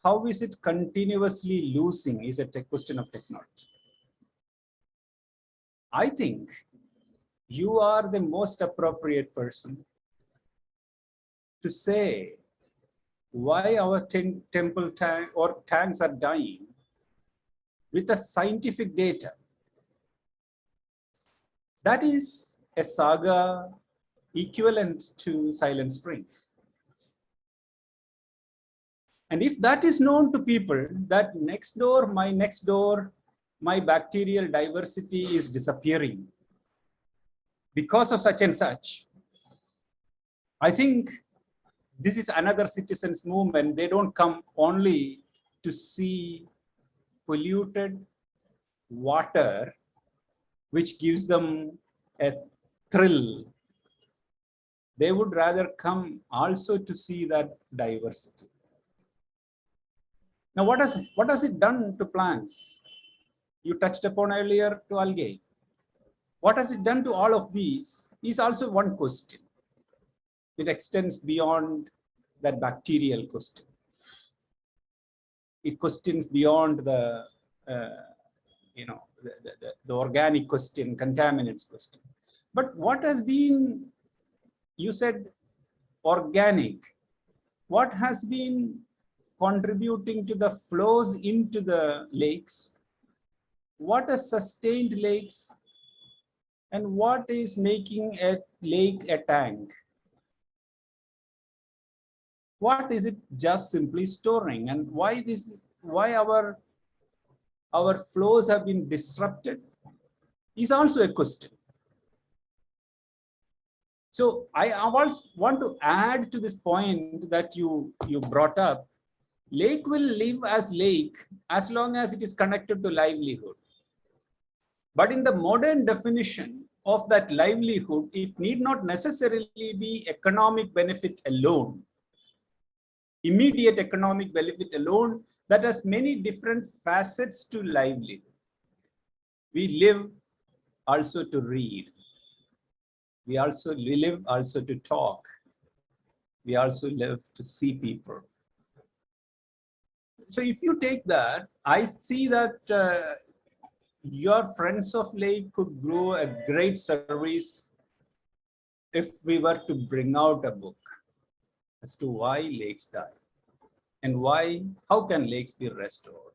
How is it continuously losing is a question of technology. I think you are the most appropriate person to say why our temple tank or tanks are dying with the scientific data. That is a saga equivalent to Silent Spring. And if that is known to people, that next door, my bacterial diversity is disappearing because of such and such, I think this is another citizens' movement. They don't come only to see polluted water, which gives them a thrill. They would rather come also to see that diversity. Now, what has it done to plants? You touched upon earlier to algae. What has it done to all of these is also one question. It extends beyond that bacterial question. It questions beyond the, the organic question, contaminants question. But what has been, you said organic, what has been contributing to the flows into the lakes? What has sustained lakes? And what is making a lake a tank? What is it just simply storing? And why our flows have been disrupted is also a question. So I also want to add to this point that you brought up. Lake will live as lake as long as it is connected to livelihood. But in the modern definition of that livelihood, it need not necessarily be economic benefit alone. Immediate economic benefit alone, that has many different facets to livelihood. We live also to read. We live also to talk. We also live to see people. So if you take that, I see that your Friends of Lake could grow a great service if we were to bring out a book as to why lakes die and how can lakes be restored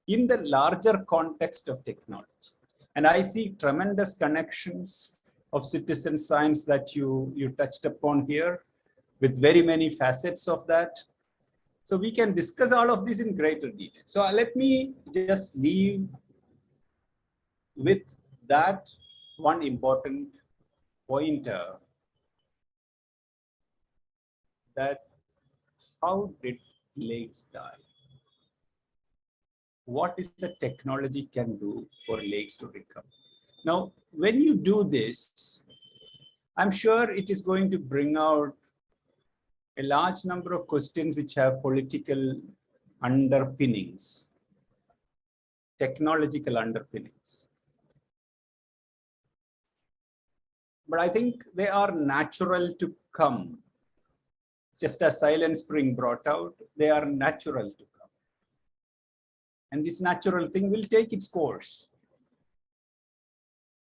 in the larger context of technology. And I see tremendous connections of citizen science that you touched upon here with very many facets of that. So we can discuss all of this in greater detail. So let me just leave with that one important pointer, that how did lakes die? What is the technology can do for lakes to recover? Now, when you do this, I'm sure it is going to bring out a large number of questions which have political underpinnings, technological underpinnings. But I think they are natural to come. Just as Silent Spring brought out, they are natural to come. And this natural thing will take its course.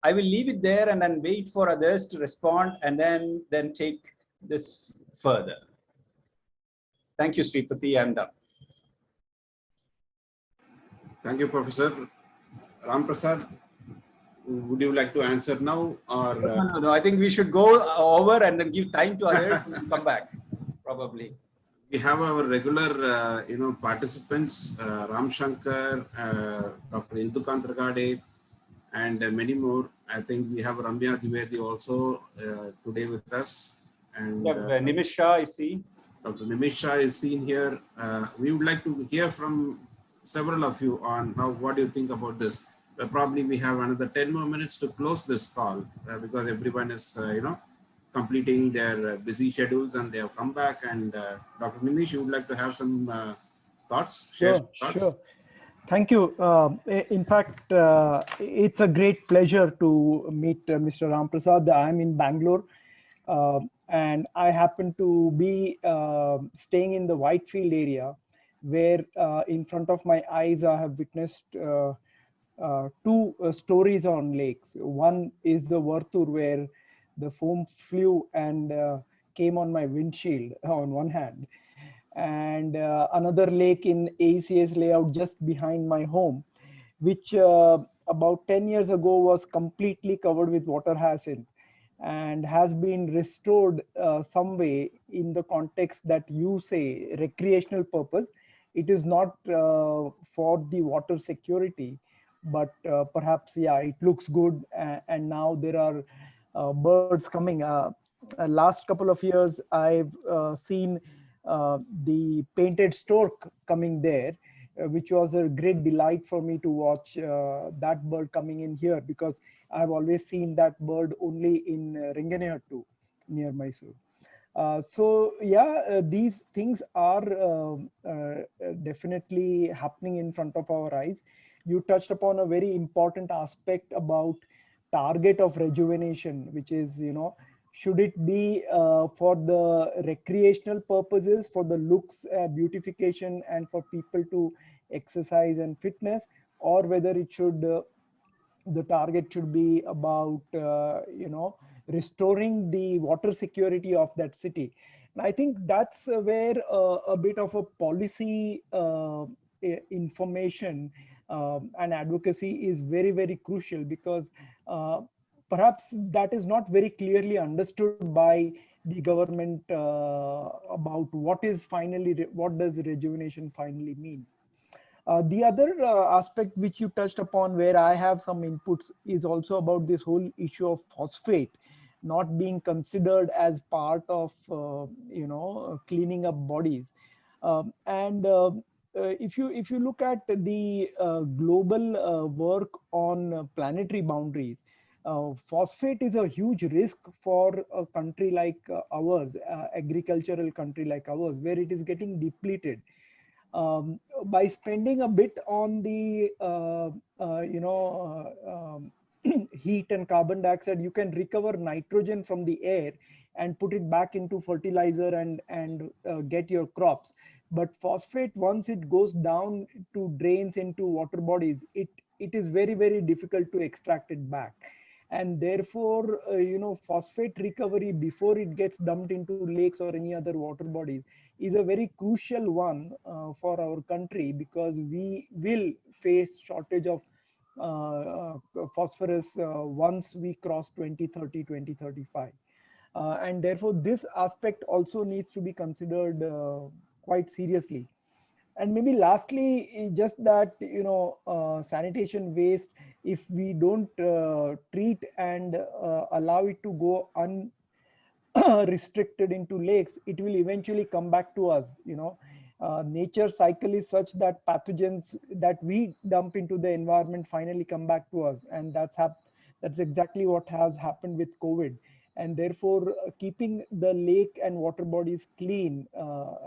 I will leave it there and then wait for others to respond and then take this further. Thank you, Sripati. I'm done. Thank you, Professor. Ram Prasad, would you like to answer now? Or No. I think we should go over and then give time to others to come back, probably. We have our regular, participants, Ram Shankar, Dr. Indukant Ragade, and many more. I think we have Ramya Dwivedi also today with us. And We have Nimisha, I see. Dr. Nimisha is seen here. We would like to hear from several of you on what do you think about this. Probably we have another 10 more minutes to close this call because everyone is, completing their busy schedules and they have come back. And Dr. Nimish, you would like to have some thoughts? Sure. Thank you. In fact, it's a great pleasure to meet Mr. Ram Prasad. I'm in Bangalore and I happen to be staying in the Whitefield area where in front of my eyes I have witnessed two stories on lakes. One is the Vartur where the foam flew and came on my windshield on one hand. And another lake in AECS layout just behind my home, which about 10 years ago was completely covered with water hyacinth and has been restored some way in the context that you say recreational purpose. It is not for the water security, but perhaps, yeah, it looks good. And now there are birds coming. Last couple of years, I've seen the painted stork coming there, which was a great delight for me to watch that bird coming in here, because I've always seen that bird only in Ringanehattu near Mysore. So yeah, these things are definitely happening in front of our eyes. You touched upon a very important aspect about target of rejuvenation, which is, should it be for the recreational purposes, for the looks, beautification, and for people to exercise and fitness, or whether it should the target should be about restoring the water security of that city. And I think that's where a bit of a policy information and advocacy is very, very crucial, because perhaps that is not very clearly understood by the government about what does rejuvenation finally mean. The other aspect which you touched upon, where I have some inputs, is also about this whole issue of phosphate not being considered as part of cleaning up bodies. If you look at the global work on planetary boundaries, phosphate is a huge risk for a country like ours, agricultural country like ours, where it is getting depleted. By spending a bit on the heat and carbon dioxide, you can recover nitrogen from the air and put it back into fertilizer and get your crops. But phosphate, once it goes down to drains into water bodies, it is very, very difficult to extract it back. And therefore, phosphate recovery before it gets dumped into lakes or any other water bodies is a very crucial one for our country, because we will face shortage of phosphorus once we cross 2030, 2035. And therefore, this aspect also needs to be considered quite seriously. And maybe lastly, just that, sanitation waste, if we don't treat and allow it to go unrestricted into lakes, it will eventually come back to us. Nature cycle is such that pathogens that we dump into the environment finally come back to us. And that's exactly what has happened with COVID. And therefore, keeping the lake and water bodies clean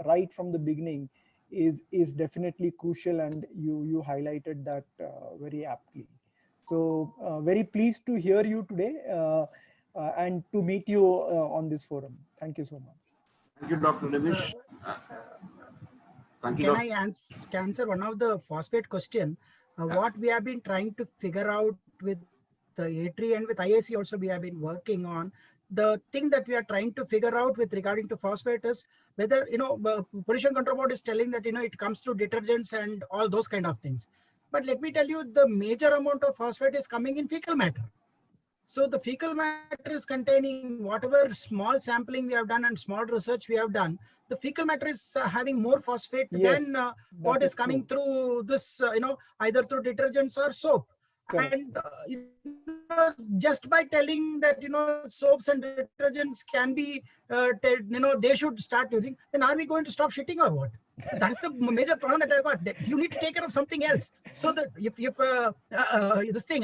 right from the beginning is definitely crucial, and you highlighted that very aptly. So very pleased to hear you today and to meet you on this forum. Thank you so much. Thank you, Dr. Nimish. Thank you. Can I answer one of the phosphate question? What we have been trying to figure out with the ATRI and with IAC also, we have been working on. The thing that we are trying to figure out with regarding to phosphate is whether, Pollution Control Board is telling that, it comes through detergents and all those kind of things. But let me tell you, the major amount of phosphate is coming in fecal matter. So the fecal matter is containing whatever small sampling we have done and small research we have done. The fecal matter is having more phosphate than what is coming through this, either through detergents or soap. Correct. And just by telling that soaps and detergents can be they should start using, then are we going to stop shitting or what? That's the major problem that I got. That you need to take care of something else. So that if this thing,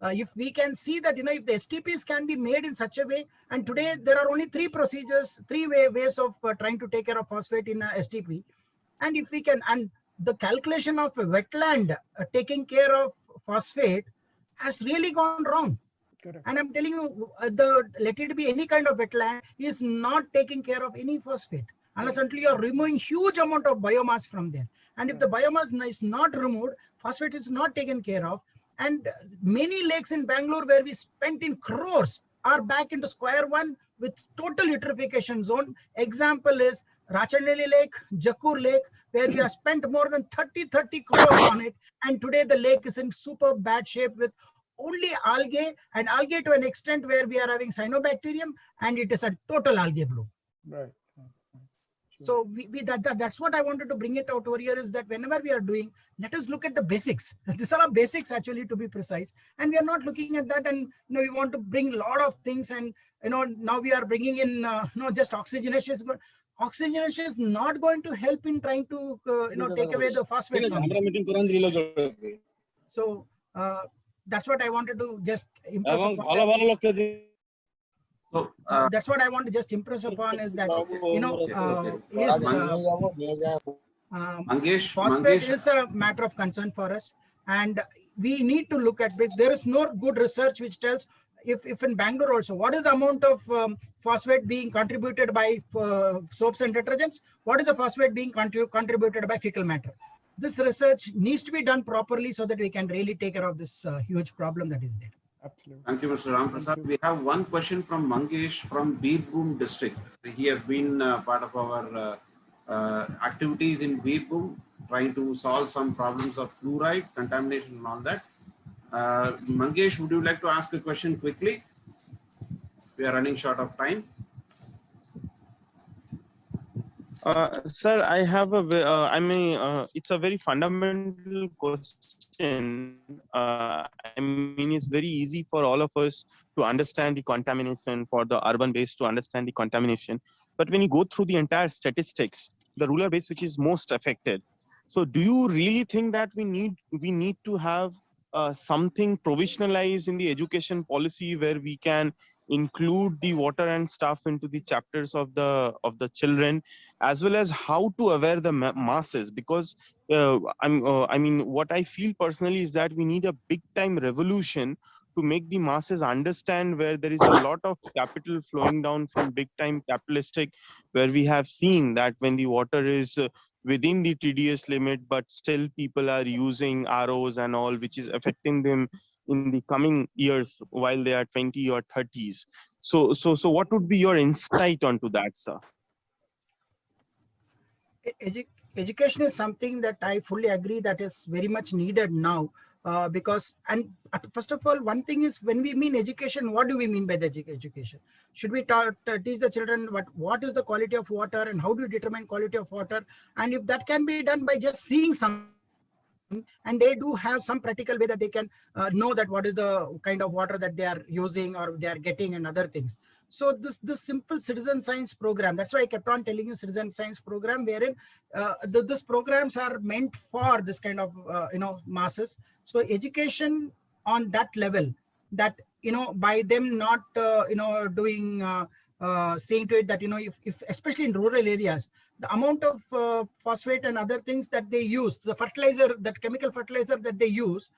if we can see that if the STPs can be made in such a way, and today there are only three ways of trying to take care of phosphate in a STP, and if we can, and the calculation of a wetland taking care of phosphate has really gone wrong. Correct. And I'm telling you, let it be any kind of wetland is not taking care of any phosphate unless until you're removing huge amount of biomass from there. And if the biomass is not removed, phosphate is not taken care of. And many lakes in Bangalore where we spent in crores are back into square one with total eutrophication zone. Example is Rachandeli Lake, Jakkur Lake, where we have spent more than 30 crores on it. And today the lake is in super bad shape with only algae, and algae to an extent where we are having cyanobacterium, and it is a total algae bloom. Right. So that's what I wanted to bring it out over here, is that whenever we are doing, let us look at the basics. These are our basics, actually, to be precise. And we are not looking at that, and we want to bring a lot of things. And now we are bringing in just oxygenation. Oxygenation is not going to help in trying to take away the phosphate. So that's what I wanted to just impress upon. So, That's what I want to just impress upon is that, you know, phosphate is a matter of concern for us, and we need to look at it. There is no good research which tells if in Bangalore also, what is the amount of phosphate being contributed by soaps and detergents? What is the phosphate being contributed by fecal matter? This research needs to be done properly so that we can really take care of this huge problem that is there. Absolutely. Thank you, Mr. Ramprasad. We have one question from Mangesh from Birbhum district. He has been part of our activities in Birbhum, trying to solve some problems of fluoride, contamination and all that. Mangesh, would you like to ask a question quickly? We are running short of time. Sir, I have a, it's a very fundamental question. I mean, it's very easy for all of us to understand the contamination, for the urban base to understand the contamination. But when you go through the entire statistics, the rural base, which is most affected. So do you really think that we need to have something provisionalized in the education policy where we can include the water and stuff into the chapters of the children, as well as how to aware the masses? Because I mean, what I feel personally is that we need a big time revolution to make the masses understand, where there is a lot of capital flowing down from big time capitalistic, where we have seen that when the water is within the TDS limit, but still people are using ROs and all, which is affecting them in the coming years while they are 20 or 30s. So what would be your insight onto that, sir? Education is something that I fully agree that is very much needed now, because, and first of all, one thing is, when we mean education, what do we mean by the education? Should we teach the children what is the quality of water and how do you determine quality of water? And if that can be done by just seeing something, and they do have some practical way that they can know that what is the kind of water that they are using or they are getting and other things. So this simple citizen science program, that's why I kept on telling you citizen science program, wherein these programs are meant for this kind of masses. So education on that level, that by them not doing saying to it that if especially in rural areas, the amount of phosphate and other things that they use, the fertilizer, that chemical fertilizer that they use,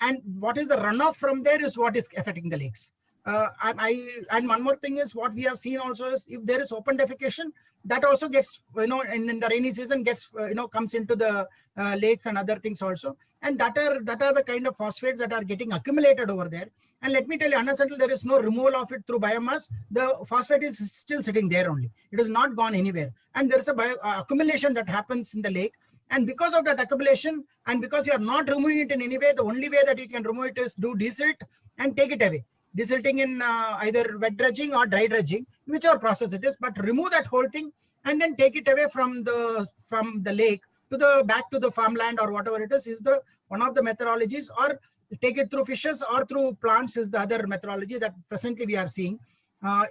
and what is the runoff from there is what is affecting the lakes. And one more thing is, what we have seen also is, if there is open defecation, that also gets in the rainy season gets comes into the lakes and other things also, and that are the kind of phosphates that are getting accumulated over there. And let me tell you, unless until there is no removal of it through biomass, the phosphate is still sitting there only. It has not gone anywhere, and there is a accumulation that happens in the lake. And because of that accumulation, and because you are not removing it in any way, the only way that you can remove it is do desilt and take it away. Desilting in either wet dredging or dry dredging, whichever process it is, but remove that whole thing and then take it away from the lake to the back to the farmland or whatever it is the one of the methodologies, or take it through fishes or through plants is the other methodology that presently we are seeing.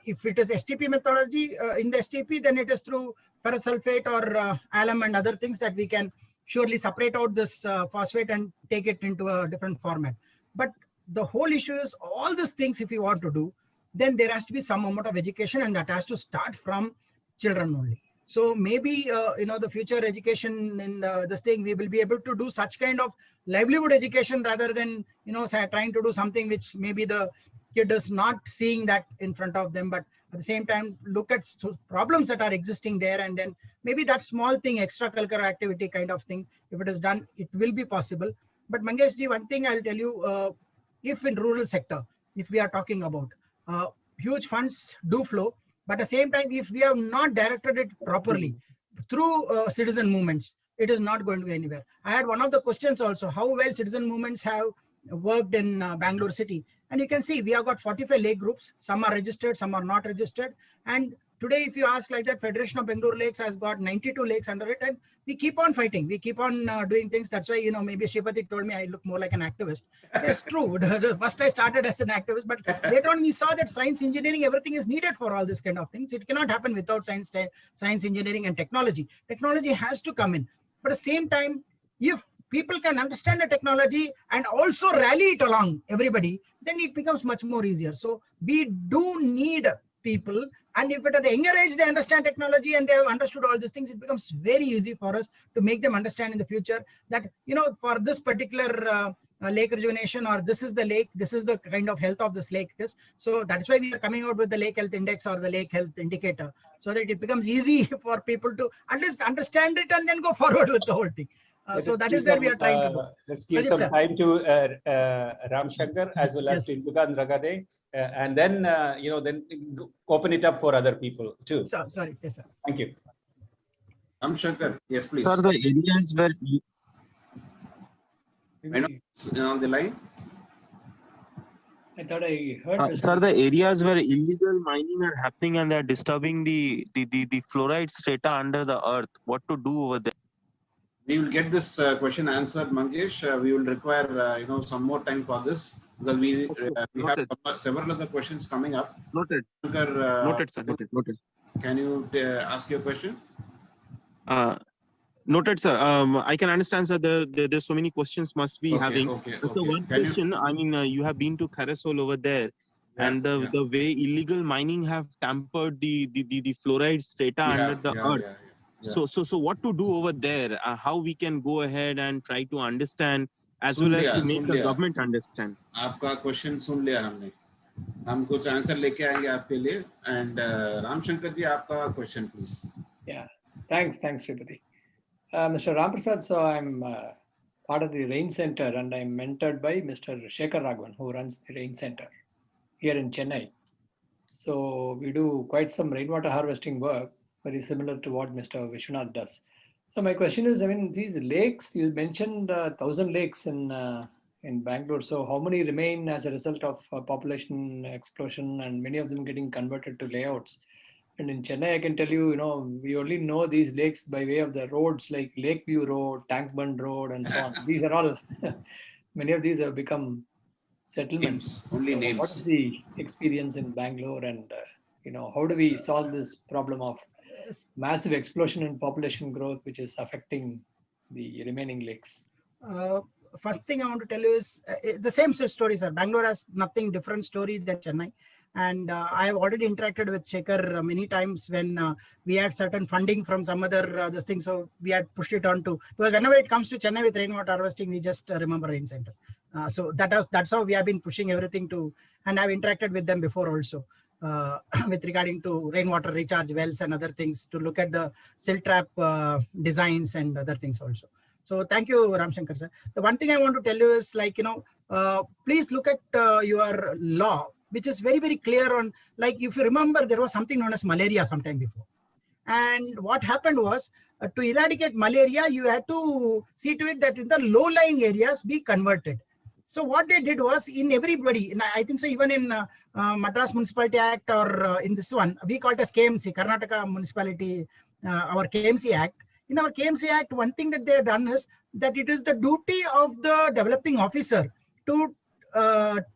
If it is STP methodology, in the STP, then it is through ferrous sulfate or alum and other things that we can surely separate out this phosphate and take it into a different format. But the whole issue is, all these things, if you want to do, then there has to be some amount of education, and that has to start from children only. So maybe the future education in this thing, we will be able to do such kind of livelihood education rather than trying to do something which maybe the kid is not seeing that in front of them, but at the same time look at problems that are existing there, and then maybe that small thing, extracurricular activity kind of thing, if it is done, it will be possible. But Mangesh ji, one thing I'll tell you, if in rural sector, if we are talking about huge funds do flow, but at the same time, if we have not directed it properly through citizen movements, it is not going to be anywhere. I had one of the questions also, how well citizen movements have worked in Bangalore city. And you can see we have got 45 lake groups. Some are registered, some are not registered. And today, if you ask like that, Federation of Bangalore Lakes has got 92 lakes under it, and we keep on fighting. We keep on doing things. That's why, maybe Shripati told me I look more like an activist. It's true. First I started as an activist, but later on we saw that science, engineering, everything is needed for all this kind of things. It cannot happen without science, engineering, and technology. Technology has to come in. But at the same time, if people can understand the technology and also rally it along everybody, then it becomes much more easier. So we do need people, and if at a younger age they understand technology and they have understood all these things, it becomes very easy for us to make them understand in the future that, you know, for this particular lake rejuvenation, or this is the lake, this is the kind of health of this lake is. So that's why we are coming out with the lake health index or the lake health indicator, so that it becomes easy for people to at least understand it and then go forward with the whole thing. So that is where we are trying to do. Let's give Pradeep, some sir. time to Ram Shankar as well as Yes. to Induka and Ragade, and then then open it up for other people too. So, sorry, yes, sir. Thank you. Shankar, yes, please. Sir, the areas where On the line. I thought I heard. sir, the areas where illegal mining are happening and they're disturbing the fluoride strata under the earth, what to do over there? We will get this question answered, Mangesh. We will require some more time for this, because we have several other questions coming up. Noted. Shankar, Noted, sir. Noted. can you ask your question? Noted, sir. I can understand, sir. There's so many questions must be having. So one question. I mean, you have been to Karasol over there, and the way illegal mining have tampered the fluoride strata under the earth. Yeah. So what to do over there? How we can go ahead and try to understand, as well as to make the government understand. आपका question सुन लिया हमने. हम कुछ answer लेके आएंगे आपके लिए. And Ramshankar जी, आपका question please. Yeah, thanks, Sripati. Mr. Ramprasad, so I'm part of the Rain Center, and I'm mentored by Mr. Shekhar Raghavan, who runs the Rain Center here in Chennai. So we do quite some rainwater harvesting work, very similar to what Mr. Vishwanath does. So my question is, I mean, these lakes, you mentioned 1,000 lakes in Bangalore. So how many remain as a result of population explosion, and many of them getting converted to layouts? And in Chennai, I can tell you, we only know these lakes by way of the roads like Lakeview Road, Tankbund Road, and so on. These are all, many of these have become settlements. Only names. What is the experience in Bangalore, and how do we solve this problem of massive explosion in population growth, which is affecting the remaining lakes? First thing I want to tell you is the same story, sir. Bangalore has nothing different story than Chennai. And I have already interacted with Shekhar many times when we had certain funding from some other this thing. So we had pushed it on to, because whenever it comes to Chennai with rainwater harvesting, we just remember Rain Center. So that's how we have been pushing everything to, and I've interacted with them before also with regarding to rainwater recharge wells and other things, to look at the silt trap designs and other things also. So thank you, Ramshankar sir. The one thing I want to tell you is, like, please look at your law, which is very, very clear on, like, if you remember, there was something known as malaria sometime before. And what happened was, to eradicate malaria, you had to see to it that in the low-lying areas be converted. So what they did was, in everybody, and I think so, even in Madras Municipality Act, or in this one, we call it as KMC, Karnataka Municipality, our KMC Act. In our KMC Act, one thing that they have done is that it is the duty of the developing officer to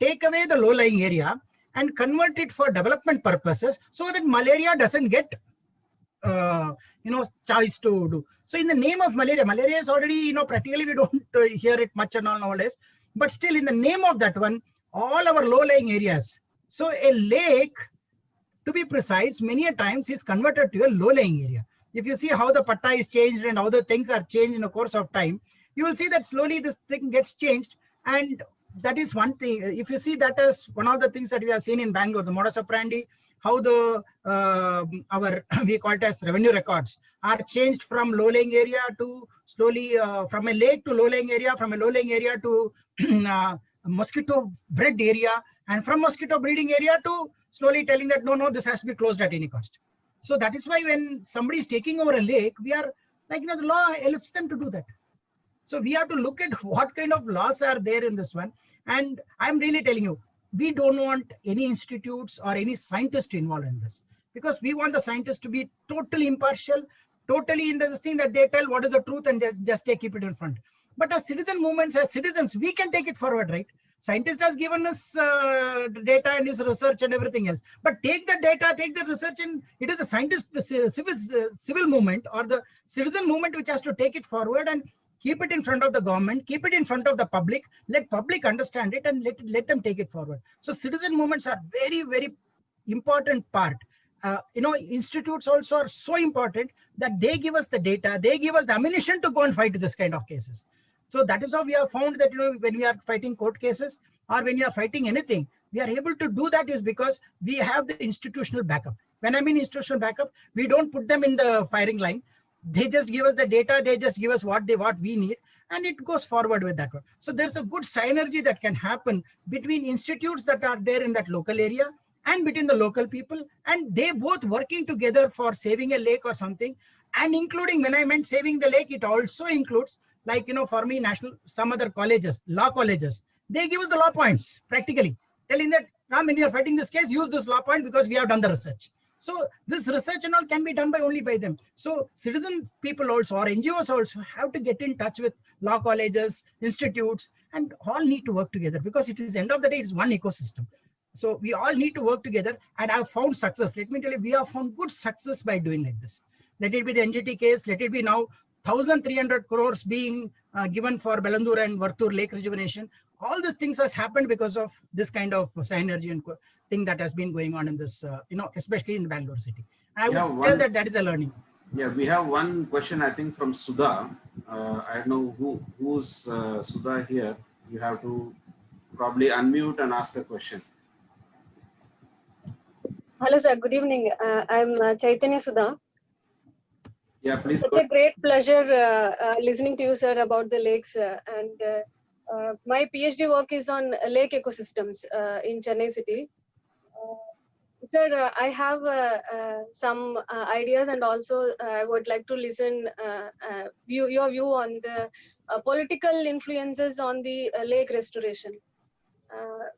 take away the low-lying area and convert it for development purposes, so that malaria doesn't get choice to do. So in the name of malaria is already, practically we don't hear it much and all nowadays, but still in the name of that one, all our low-lying areas. So a lake, to be precise, many a times is converted to a low-lying area. If you see how the patta is changed and how the things are changed in the course of time, you will see that slowly this thing gets changed. And that is one thing. If you see that as one of the things that we have seen in Bangalore, the modus operandi, how the we call it as revenue records are changed from low-lying area to slowly from a lake to low-lying area, from a low-lying area to mosquito bred area, and from mosquito breeding area to slowly telling that no, this has to be closed at any cost. So that is why when somebody is taking over a lake, we are like, the law helps them to do that. So we have to look at what kind of laws are there in this one. And I'm really telling you, we don't want any institutes or any scientists involved in this, because we want the scientists to be totally impartial, totally in the thing that they tell what is the truth, and just they keep it in front. But as citizen movements, as citizens, we can take it forward, right? Scientist has given us data and his research and everything else. But take the data, take the research, and it is a scientist, civil movement or the citizen movement which has to take it forward and keep it in front of the government, keep it in front of the public, let public understand it, and let them take it forward. So citizen movements are very, very important part. Institutes also are so important that they give us the data, they give us the ammunition to go and fight this kind of cases. So that is how we have found that, when we are fighting court cases or when we are fighting anything, we are able to do that is because we have the institutional backup. When I mean institutional backup, we don't put them in the firing line. They just give us the data, they just give us what we need, and it goes forward with that one. So there's a good synergy that can happen between institutes that are there in that local area and between the local people, and they both working together for saving a lake or something. And including, when I meant saving the lake, it also includes, like, for me, some other colleges, law colleges, they give us the law points practically, telling that, Ram, when you're fighting this case, use this law point because we have done the research. So this research and all can be done only by them. So citizens, people also, or NGOs also have to get in touch with law colleges, institutes, and all need to work together, because it is end of the day, it's one ecosystem. So we all need to work together, and I've found success. Let me tell you, we have found good success by doing like this. Let it be the NGT case, let it be now 1,300 crores being given for Belandur and Vartur lake rejuvenation. All these things has happened because of this kind of synergy and thing that has been going on in this, especially in Bangalore city. And I would tell that is a learning. Yeah, we have one question, I think, from Sudha. I don't know who's Sudha here. You have to probably unmute and ask a question. Hello, sir. Good evening. I'm Chaitanya Sudha. Yeah, please. It's a great pleasure listening to you, sir, about the lakes. My PhD work is on lake ecosystems in Chennai city. Sir, I have some ideas, and also I would like to listen your view on the political influences on the lake restoration.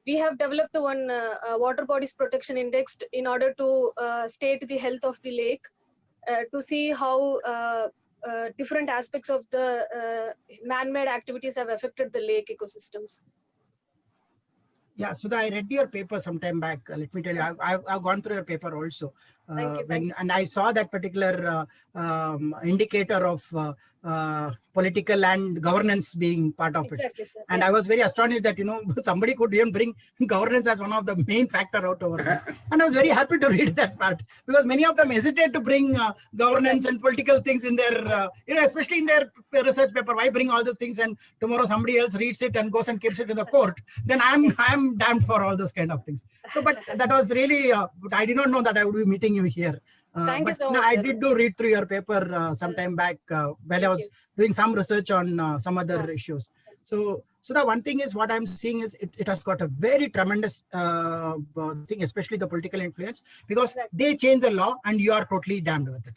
We have developed one water bodies protection index in order to state the health of the lake, to see how different aspects of the man-made activities have affected the lake ecosystems. Yeah, Sudha, I read your paper some time back. Let me tell you, I've gone through your paper also. Thank you. And I saw that particular indicator of political and governance being part of Exactly, it. sir. And I was very astonished that, somebody could even bring governance as one of the main factor out over there. And I was very happy to read that part, because many of them hesitate to bring governance and political things in their, especially in their research paper. Why bring all those things, and tomorrow somebody else reads it and goes and keeps it in the court? Then I'm damned for all those kind of things. So, but that was really, I did not know that I would be meeting you here. Thank you so much. I did read through your paper some time back when I was doing some research on some other issues. So the one thing is, what I'm seeing is it has got a very tremendous thing, especially the political influence, because they change the law and you are totally damned with it.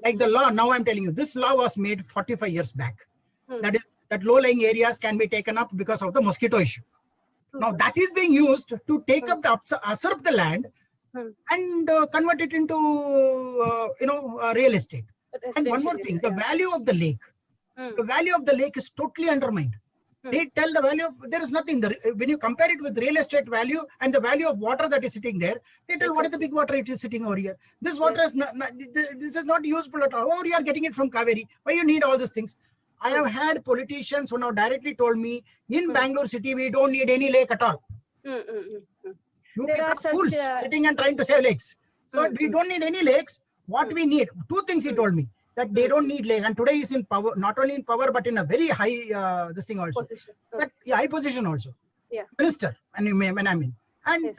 Like the law, now I'm telling you, this law was made 45 years back. That is, that low-lying areas can be taken up because of the mosquito issue. Now that is being used to take up the usurp the land and convert it into real estate. And one more thing, the value of the lake. The value of the lake is totally undermined. They tell the value of, there is nothing. When you compare it with real estate value and the value of water that is sitting there, they tell what is the big water it is sitting over here. This water is not, this is not useful at all. Oh, you are getting it from Kaveri. Why you need all these things? I have had politicians who now directly told me, in Bangalore city, we don't need any lake at all. You people are fools sitting and trying to save lakes. So we don't need any lakes. What we need, two things he told me, that they don't need lake. And today he's in power, not only in power, but in a very high this thing also. Position. But high position also. Yeah. Minister, when I mean. And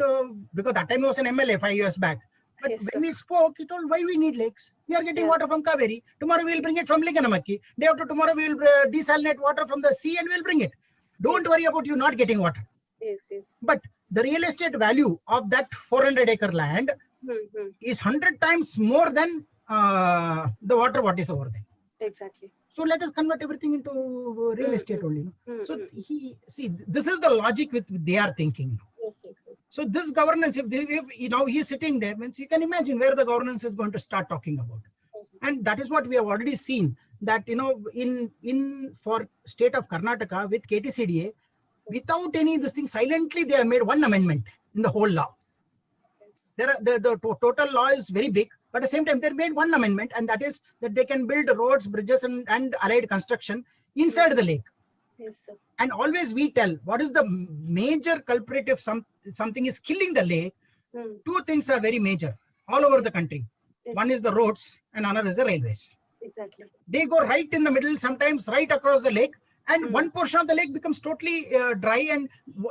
because that time he was an MLA 5 years back. But when we spoke, he told, why we need lakes? We are getting water from Kaveri. Tomorrow we will bring it from Linganamaki. Day after tomorrow we will desalinate water from the sea and we will bring it. Don't worry about you not getting water. Yes. But the real estate value of that 400-acre land is 100 times more than the water what is over there. Exactly. So let us convert everything into real estate only. So this is the logic with they are thinking. Yes. So this governance, if he's sitting there, means you can imagine where the governance is going to start talking about. And that is what we have already seen, that in for state of Karnataka with KTCDA, without any this thing, silently they have made one amendment in the whole law. The total law is very big, but at the same time they made one amendment, and that is that they can build roads, bridges, and allied construction inside the lake. Yes, sir. And always we tell what is the major culprit if something is killing the lake. Two things are very major all over the country. Yes. One is the roads and another is the railways. Exactly. They go right in the middle, sometimes right across the lake, and one portion of the lake becomes totally dry, and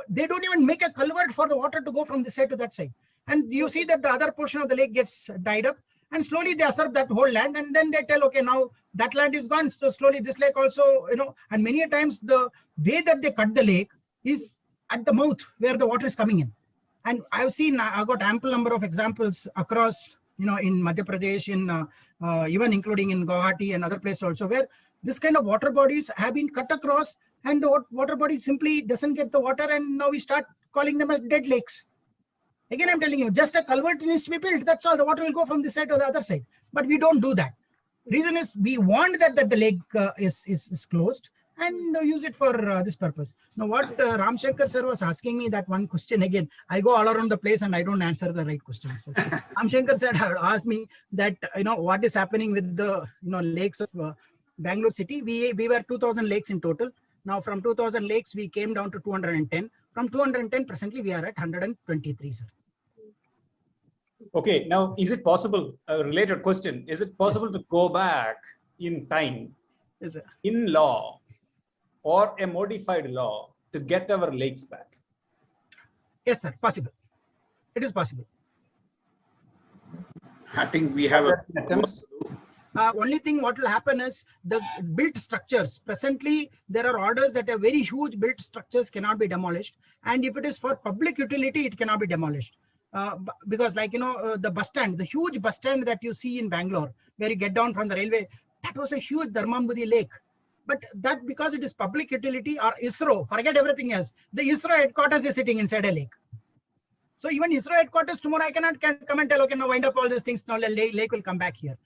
they don't even make a culvert for the water to go from this side to that side. And you see that the other portion of the lake gets dried up, and slowly they usurp that whole land, and then they tell, okay, now that land is gone, so slowly this lake also, and many a times the way that they cut the lake is at the mouth where the water is coming in. And I've got ample number of examples across, in Madhya Pradesh, even including in Guwahati and other places also, where this kind of water bodies have been cut across, and the water body simply doesn't get the water, and now we start calling them as dead lakes. Again, I'm telling you, just a culvert needs to be built. That's all. The water will go from this side to the other side. But we don't do that. Reason is we want that the lake is closed and use it for this purpose. Now, what Ram Shankar sir was asking me that one question again, I go all around the place and I don't answer the right question. So, Ram Shankar sir asked me that, what is happening with the, lakes of Bangalore city. We were 2,000 lakes in total. Now, from 2,000 lakes, we came down to 210. From 210, presently, we are at 123, sir. Okay, now is it possible, a related question, is it possible to go back in time, Yes, sir. in law or a modified law to get our lakes back? Yes, sir, possible. It is possible. I think we have attempts. Only thing what will happen is the built structures. Presently, there are orders that are very huge built structures cannot be demolished. And if it is for public utility, it cannot be demolished. Because like, the bus stand, the huge bus stand that you see in Bangalore, where you get down from the railway, that was a huge Dharmambudhi lake. But that because it is public utility or ISRO, forget everything else. The ISRO headquarters is sitting inside a lake. So even ISRO headquarters tomorrow, I cannot come and tell, okay, now wind up all these things, now the lake will come back here.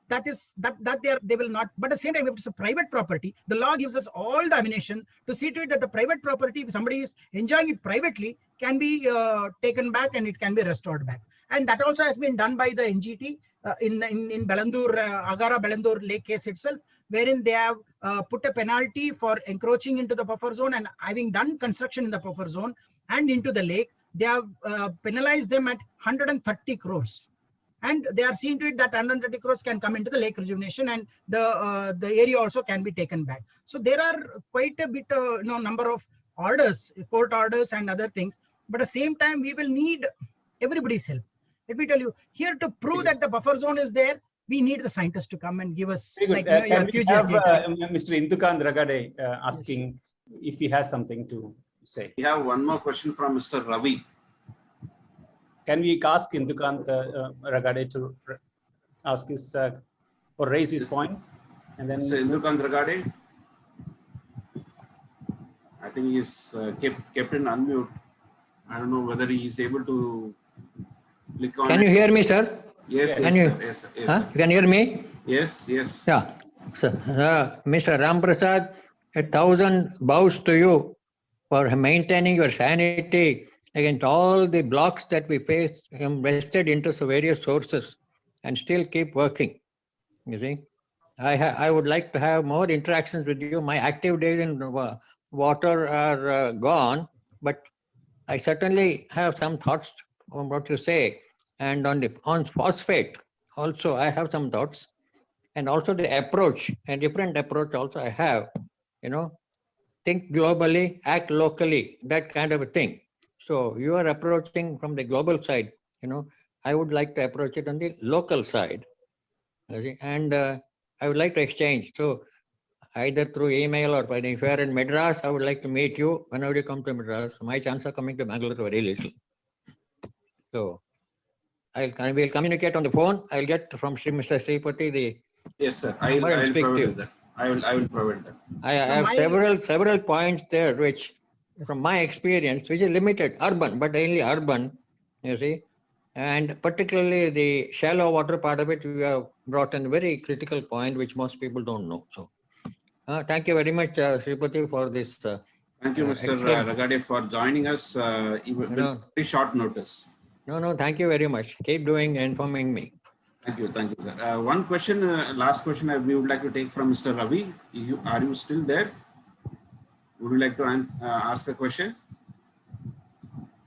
That is that they will not. But at the same time, if it's a private property, the law gives us all the ammunition to see to it that the private property, if somebody is enjoying it privately, can be taken back and it can be restored back. And that also has been done by the NGT in Belandur, Agara Belandur lake case itself, wherein they have put a penalty for encroaching into the buffer zone and having done construction in the buffer zone and into the lake. They have penalized them at 130 crores. And they are seeing to it that 130 crores can come into the lake rejuvenation, and the area also can be taken back. So there are quite a bit number of orders, court orders and other things. But at the same time, we will need everybody's help. Let me tell you, here to prove that the buffer zone is there, we need the scientists to come and give us. Like, can we have Mr. Indukant Ragade asking if he has something to say? We have one more question from Mr. Ravi. Can we ask Indukant Ragade to ask his or raise his points? And then Mr. Indukant Ragade, I think he's kept in unmute. I don't know whether he is able to click on. Can you hear me, sir? Yes, Can yes, you? sir, yes, sir, yes, Huh? sir. You can hear me? Yes, yes. Yeah. So, Mr. Ramprasad, 1,000 bows to you for maintaining your sanity against all the blocks that we face, vested interests of various sources, and still keep working. You see, I would like to have more interactions with you. My active days in water are gone, but I certainly have some thoughts on what you say. And on phosphate, also I have some thoughts. And also the approach, a different approach also I have, think globally, act locally, that kind of a thing. So you are approaching from the global side, I would like to approach it on the local side. And I would like to exchange. So either through email or if you are in Madras, I would like to meet you whenever you come to Madras. My chance of coming to Bangalore is very little. So we'll communicate on the phone. I'll get from Mr. Sripati the. Yes, sir. I will provide that. I will provide that. I have several points there, which from my experience, which is limited, urban, but only urban, you see, and particularly the shallow water part of it, we have brought in a very critical point, which most people don't know. So, thank you very much, Sripati, for this. Thank you, Mr. Ragade, for joining us with very short notice. No, thank you very much. Keep doing, informing me. Thank you, sir. One question, last question we would like to take from Mr. Ravi. Are you still there? Would you like to ask a question?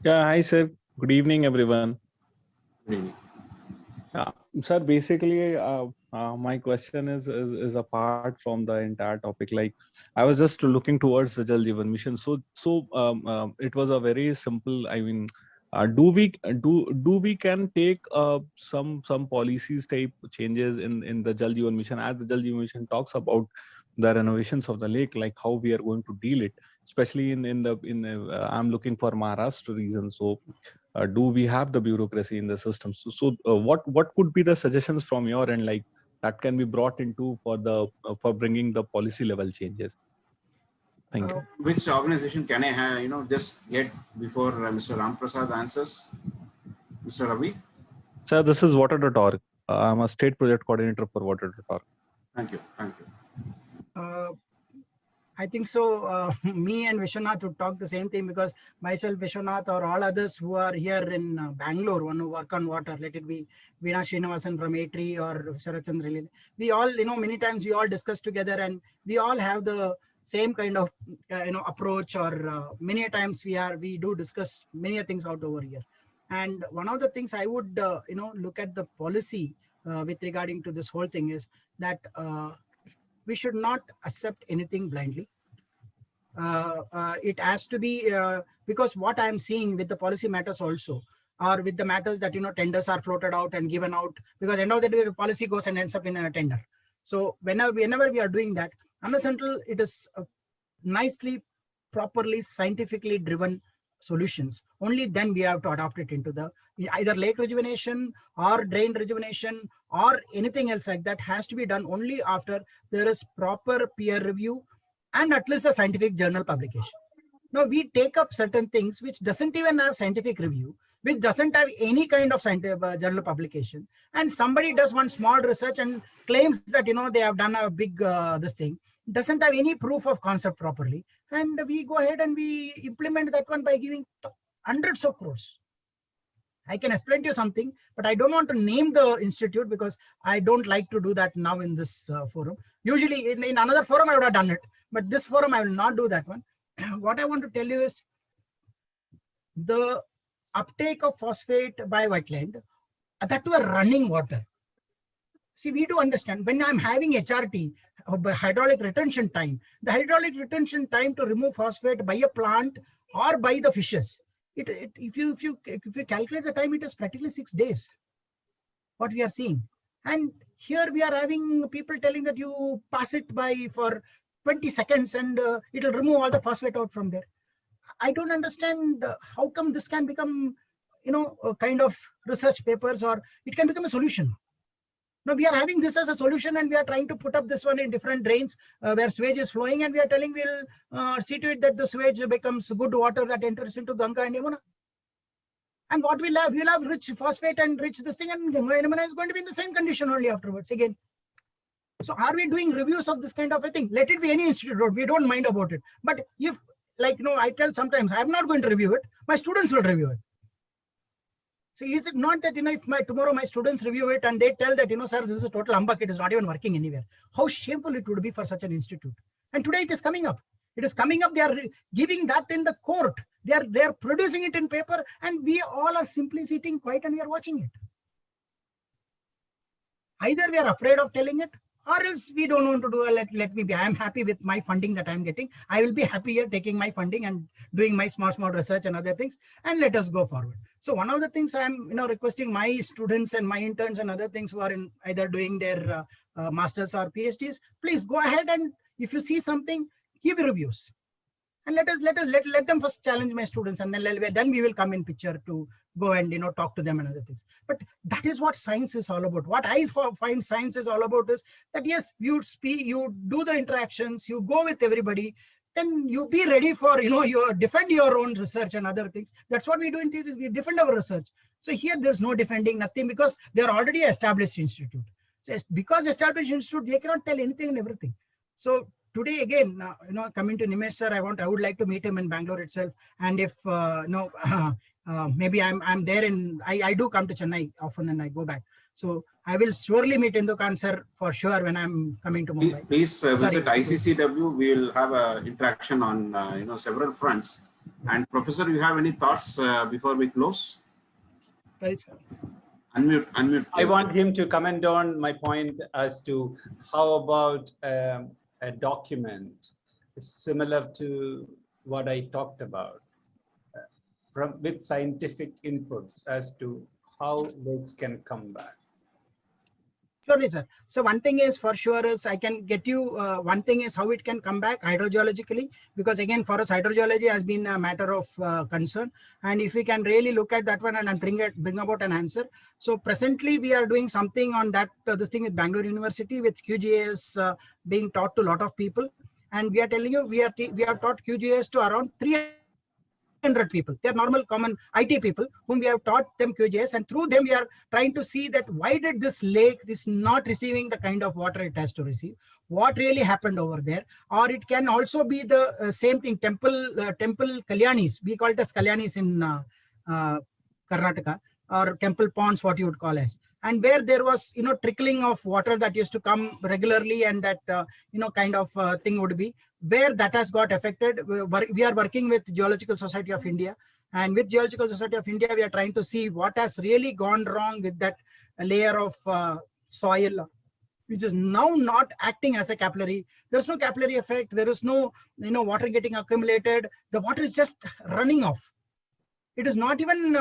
Yeah, hi, sir. Good evening, everyone. Good evening. Sir, basically, my question is apart from the entire topic. Like, I was just looking towards the Jal Jeevan Mission. It was a very simple. I mean, do we can take some policies type changes in the Jal Jeevan Mission, as the Jal Jeevan Mission talks about the renovations of the lake, like how we are going to deal it, especially I'm looking for Maharashtra region. So. Do we have the bureaucracy in the system? What could be the suggestions from your end, like that can be brought into for bringing the policy level changes? Thank you. Which organization can I have, just get before Mr. Ramprasad answers? Mr. Ravi? Sir, this is water.org. I'm a state project coordinator for water.org. Thank you. Thank you. I think so. Me and Vishwanath would talk the same thing, because myself, Vishwanath, or all others who are here in Bangalore, want to work on water, let it be Veena Srinivasan from A3 or Sharat Chandra, we all, many times we all discuss together, and we all have the same kind of, approach, or many times we do discuss many things out over here. And one of the things I would, look at the policy with regarding to this whole thing is that we should not accept anything blindly. It has to be, because what I'm seeing with the policy matters also, or with the matters that, tenders are floated out and given out, because end of the day, the policy goes and ends up in a tender. So whenever we are doing that, unless until it is nicely, properly, scientifically driven solutions, only then we have to adopt it into the either lake rejuvenation or drain rejuvenation or anything else like that. Has to be done only after there is proper peer review and at least the scientific journal publication. Now we take up certain things which doesn't even have scientific review, which doesn't have any kind of scientific journal publication, and somebody does one small research and claims that they have done a big this thing, doesn't have any proof of concept properly, and we go ahead and we implement that one by giving hundreds of crores. I can explain to you something, but I don't want to name the institute because I don't like to do that now in this forum. Usually in another forum I would have done it, but this forum I will not do that one. What I want to tell you is the uptake of phosphate by wetland, that were running water. See, we do understand when I'm having HRT, hydraulic retention time, the hydraulic retention time to remove phosphate by a plant or by the fishes, if you calculate the time, it is practically 6 days, what we are seeing. And here we are having people telling that you pass it by for 20 seconds and it will remove all the phosphate out from there. I don't understand how come this can become, a kind of research papers, or it can become a solution. Now we are having this as a solution, and we are trying to put up this one in different drains where sewage is flowing, and we are telling we'll see to it that the sewage becomes good water that enters into Ganga and Yamuna. And what we'll have rich phosphate and rich this thing, and Ganga and Yamuna is going to be in the same condition only afterwards again. So are we doing reviews of this kind of a thing? Let it be any institute road, we don't mind about it. But if, I tell sometimes I'm not going to review it, my students will review it. So is it not that, if tomorrow my students review it and they tell that, sir, this is a total humbug, it is not even working anywhere. How shameful it would be for such an institute. And today it is coming up. It is coming up. They are giving that in the court. They are producing it in paper, and we all are simply sitting quiet and we are watching it. Either we are afraid of telling it, or else we don't want to do it. Let me be. I am happy with my funding that I am getting. I will be happier taking my funding and doing my small research and other things, and let us go forward. So one of the things I am requesting my students and my interns and other things who are in either doing their masters or PhDs, please go ahead, and if you see something, give reviews. And let them first challenge my students, and then we will come in picture to go and talk to them and other things. But that is what science is all about. What I find science is all about is that yes, you speak, you do the interactions, you go with everybody, then you be ready for you defend your own research and other things. That's what we do in thesis. We defend our research. So here there's no defending, nothing, because they are already established institute. So because established institute, they cannot tell anything and everything. So today again, coming to Nimesh sir, I would like to meet him in Bangalore itself. And if maybe I'm there I do come to Chennai often and I go back. So I will surely meet Indu Khan sir for sure when I'm coming to Mumbai. Please visit ICCW. We will have an interaction on several fronts. And Professor, you have any thoughts before we close? Pradeep sir. Unmute. I want him to comment on my point as to how about a document similar to what I talked about with scientific inputs as to how lakes can come back. Surely, sir. So one thing is for sure is I can get you, one thing is how it can come back hydrogeologically, because again, for us, hydrogeology has been a matter of concern. And if we can really look at that one and bring about an answer. So presently we are doing something on that, this thing with Bangalore University with QGIS being taught to a lot of people. And we are telling you, we have taught QGIS to around 300 people. They are normal, common IT people whom we have taught them QGIS, and through them we are trying to see that why did this lake is not receiving the kind of water it has to receive, what really happened over there. Or it can also be the same thing, temple Kalyanis, we call it as Kalyanis in Karnataka, or temple ponds, what you would call as, and where there was trickling of water that used to come regularly, and that kind of thing would be where that has got affected. We are working with Geological Society of India, and with Geological Society of India we are trying to see what has really gone wrong with that layer of soil, which is now not acting as a capillary. There's no capillary effect, there is no water getting accumulated, the water is just running off. It is not even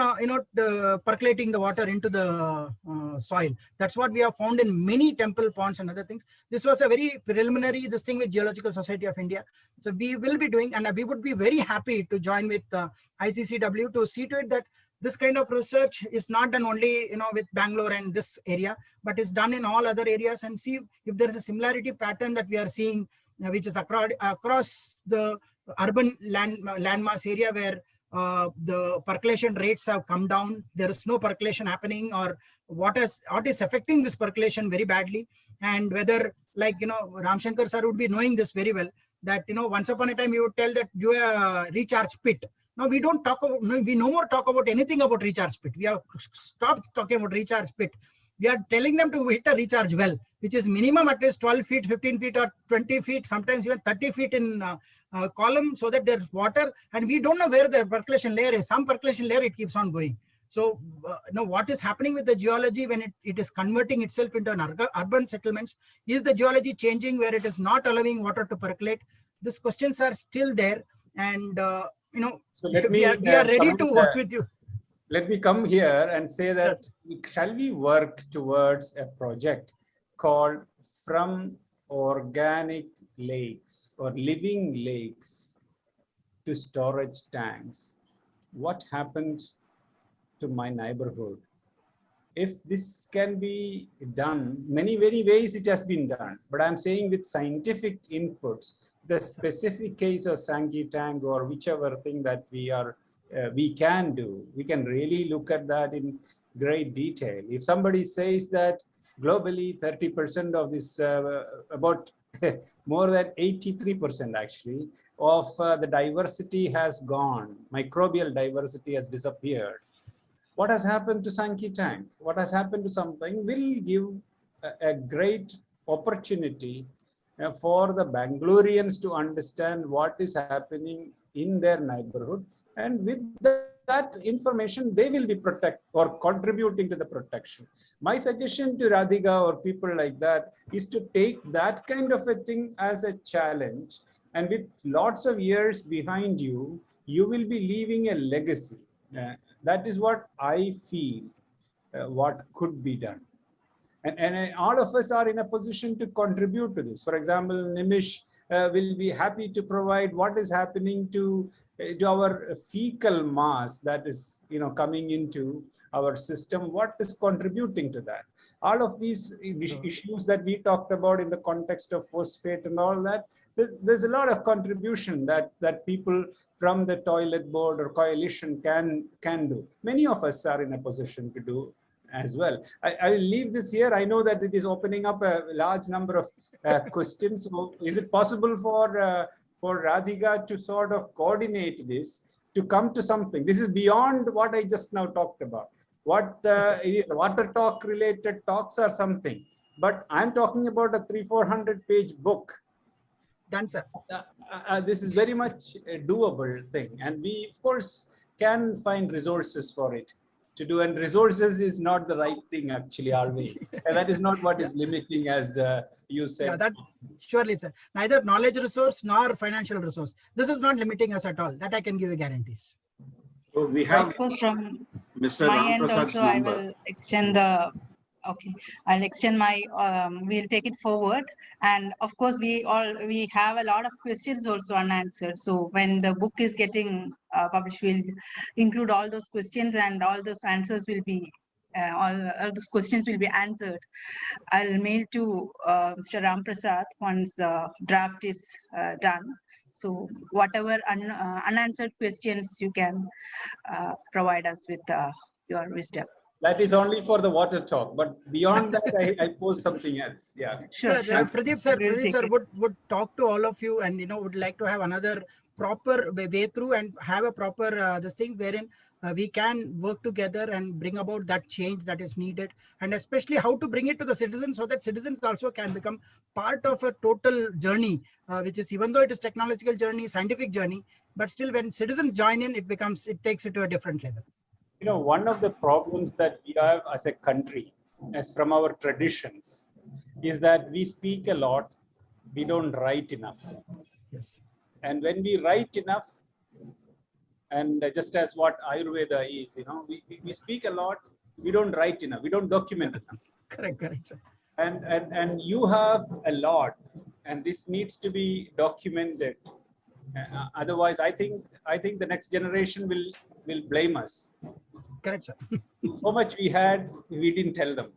percolating the water into the soil. That's what we have found in many temple ponds and other things. This was a very preliminary this thing with Geological Society of India. So we will be doing, and we would be very happy to join with ICCW to see to it that this kind of research is not done only with Bangalore and this area, but is done in all other areas, and see if there is a similarity pattern that we are seeing, which is across the urban landmass area where the percolation rates have come down. There is no percolation happening, or what is affecting this percolation very badly, and whether, like Ramshankar sir would be knowing this very well, that once upon a time you would tell that do a recharge pit. Now we don't talk about, we no more talk about anything about recharge pit. We have stopped talking about recharge pit. We are telling them to hit a recharge well, which is minimum at least 12 feet, 15 feet, or 20 feet, sometimes even 30 feet in column, so that there's water, and we don't know where the percolation layer is. Some percolation layer, it keeps on going. So what is happening with the geology when it is converting itself into an urban settlements? Is the geology changing where it is not allowing water to percolate? These questions are still there, and so we are ready to work with you. Let me come here and say that shall we work towards a project called From Organic Lakes or Living Lakes to Storage Tanks? What happened to my neighborhood? If this can be done, many ways it has been done, but I'm saying with scientific inputs, the specific case of Sankey Tank or whichever thing that we can do, we can really look at that in great detail. If somebody says that globally 30% of this, about more than 83% actually, of the diversity has gone, microbial diversity has disappeared. What has happened to Sankey Tank? What has happened to something will give a great opportunity for the Bangaloreans to understand what is happening in their neighborhood, and with that information they will be contributing to the protection. My suggestion to Radhika or people like that is to take that kind of a thing as a challenge, and with lots of years behind you, you will be leaving a legacy. That is what I feel what could be done. And all of us are in a position to contribute to this. For example, Nimish will be happy to provide what is happening to our fecal mass that is coming into our system, what is contributing to that. All of these issues that we talked about in the context of phosphate and all that, there's a lot of contribution that people from the toilet board or coalition can do. Many of us are in a position to do as well. I will leave this here. I know that it is opening up a large number of questions. So is it possible for Radhika to sort of coordinate this to come to something? This is beyond what I just now talked about. What water talk related talks are something, but I'm talking about a 300-400 page book. Done, sir. This is very much a doable thing, and we of course can find resources for it to do, and resources is not the right thing actually always. And that is not what is limiting, as you said. Yeah, that surely, sir. Neither knowledge resource nor financial resource. This is not limiting us at all. That I can give you guarantees. So we have Of course, from Mr. my Ram end Prasad's also, I number. will extend the, okay, I'll extend my, we'll take it forward. And of course, we have a lot of questions also unanswered. So when the book is getting published, we'll include all those questions, and all those answers will be, all those questions will be answered. I'll mail to Mr. Ram Prasad once the draft is done. So whatever unanswered questions you can provide us with your wisdom. That is only for the water talk, but beyond that, I pose something else. Yeah. Sir, Sure. Pradeep sir, We'll take it. would talk to all of you, and would like to have another proper way through and have a proper this thing wherein we can work together and bring about that change that is needed, and especially how to bring it to the citizens so that citizens also can become part of a total journey, which is, even though it is technological journey, scientific journey, but still when citizens join in, it takes it to a different level. You know, one of the problems that we have as a country, as from our traditions, is that we speak a lot, we don't write enough. Yes. And when we write enough, and just as what Ayurveda is, we speak a lot, we don't write enough, we don't document enough. Correct, sir. And you have a lot, and this needs to be documented. Otherwise, I think the next generation will blame us. Correct, sir. So much we had, we didn't tell them.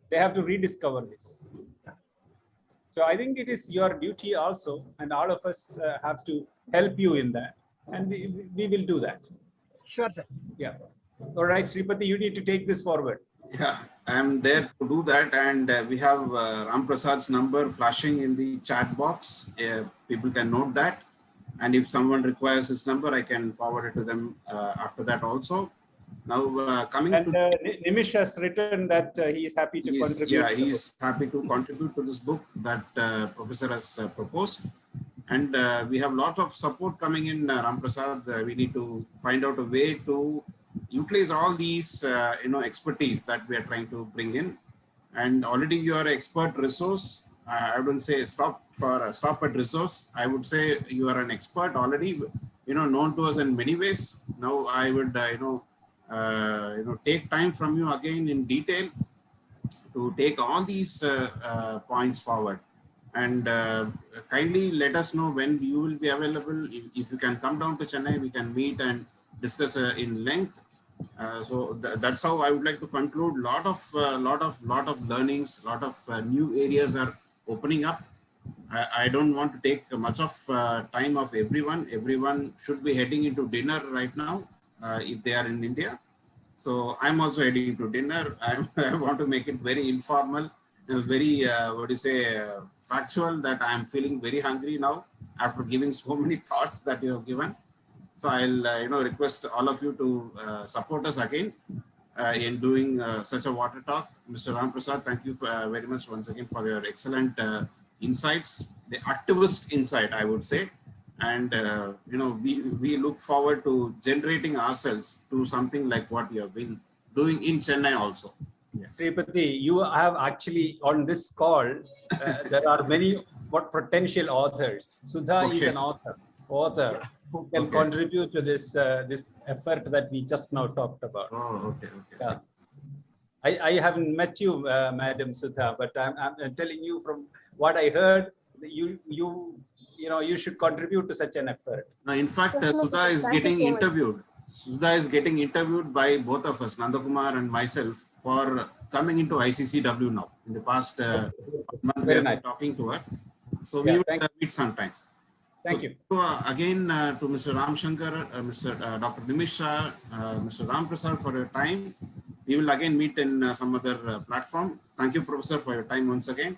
They have to rediscover this. So I think it is your duty also, and all of us have to help you in that. And we will do that. Sure, sir. Yeah. All right, Sripati, you need to take this forward. Yeah, I'm there to do that, and we have Ram Prasad's number flashing in the chat box. People can note that, and if someone requires his number, I can forward it to them after that also. Now coming and to Nimish has written that he is happy to contribute. Yeah, he's happy to contribute to this book that Professor has proposed, and we have a lot of support coming in. Ram Prasad, we need to find out a way to utilize all these expertise that we are trying to bring in, and already you are an expert resource. I wouldn't say stop at resource. I would say you are an expert already, known to us in many ways. Now I would take time from you again in detail to take all these points forward, and kindly let us know when you will be available. If you can come down to Chennai, we can meet and discuss in length. So that's how I would like to conclude. Lot of learnings, lot of new areas are opening up. I don't want to take much of time of everyone. Everyone should be heading into dinner right now if they are in India. So I'm also heading to dinner. I want to make it very informal, very factual, that I'm feeling very hungry now after giving so many thoughts that you have given. So I'll request all of you to support us again in doing such a water talk. Mr. Ram Prasad, thank you very much once again for your excellent insights, the activist insight, I would say. And we look forward to generating ourselves to something like what you have been doing in Chennai also. Yes. Sripati, you have actually on this call, there are many potential authors. Sudha is an author who can contribute to this this effort that we just now talked about. Oh, okay. Yeah. I haven't met you, Madam Sudha, but I'm telling you from what I heard, you should contribute to such an effort. Now, in fact, Sudha is getting interviewed. Sudha is getting interviewed by both of us, Nandakumar and myself, for coming into ICCW now. In the past month, we have been talking to her. So we will meet sometime. Thank you. So, again, to Mr. Ram Shankar, Mr. Dr. Nimish Shah, Mr. Ram Prasad for your time. We will again meet in some other platform. Thank you, Professor, for your time once again.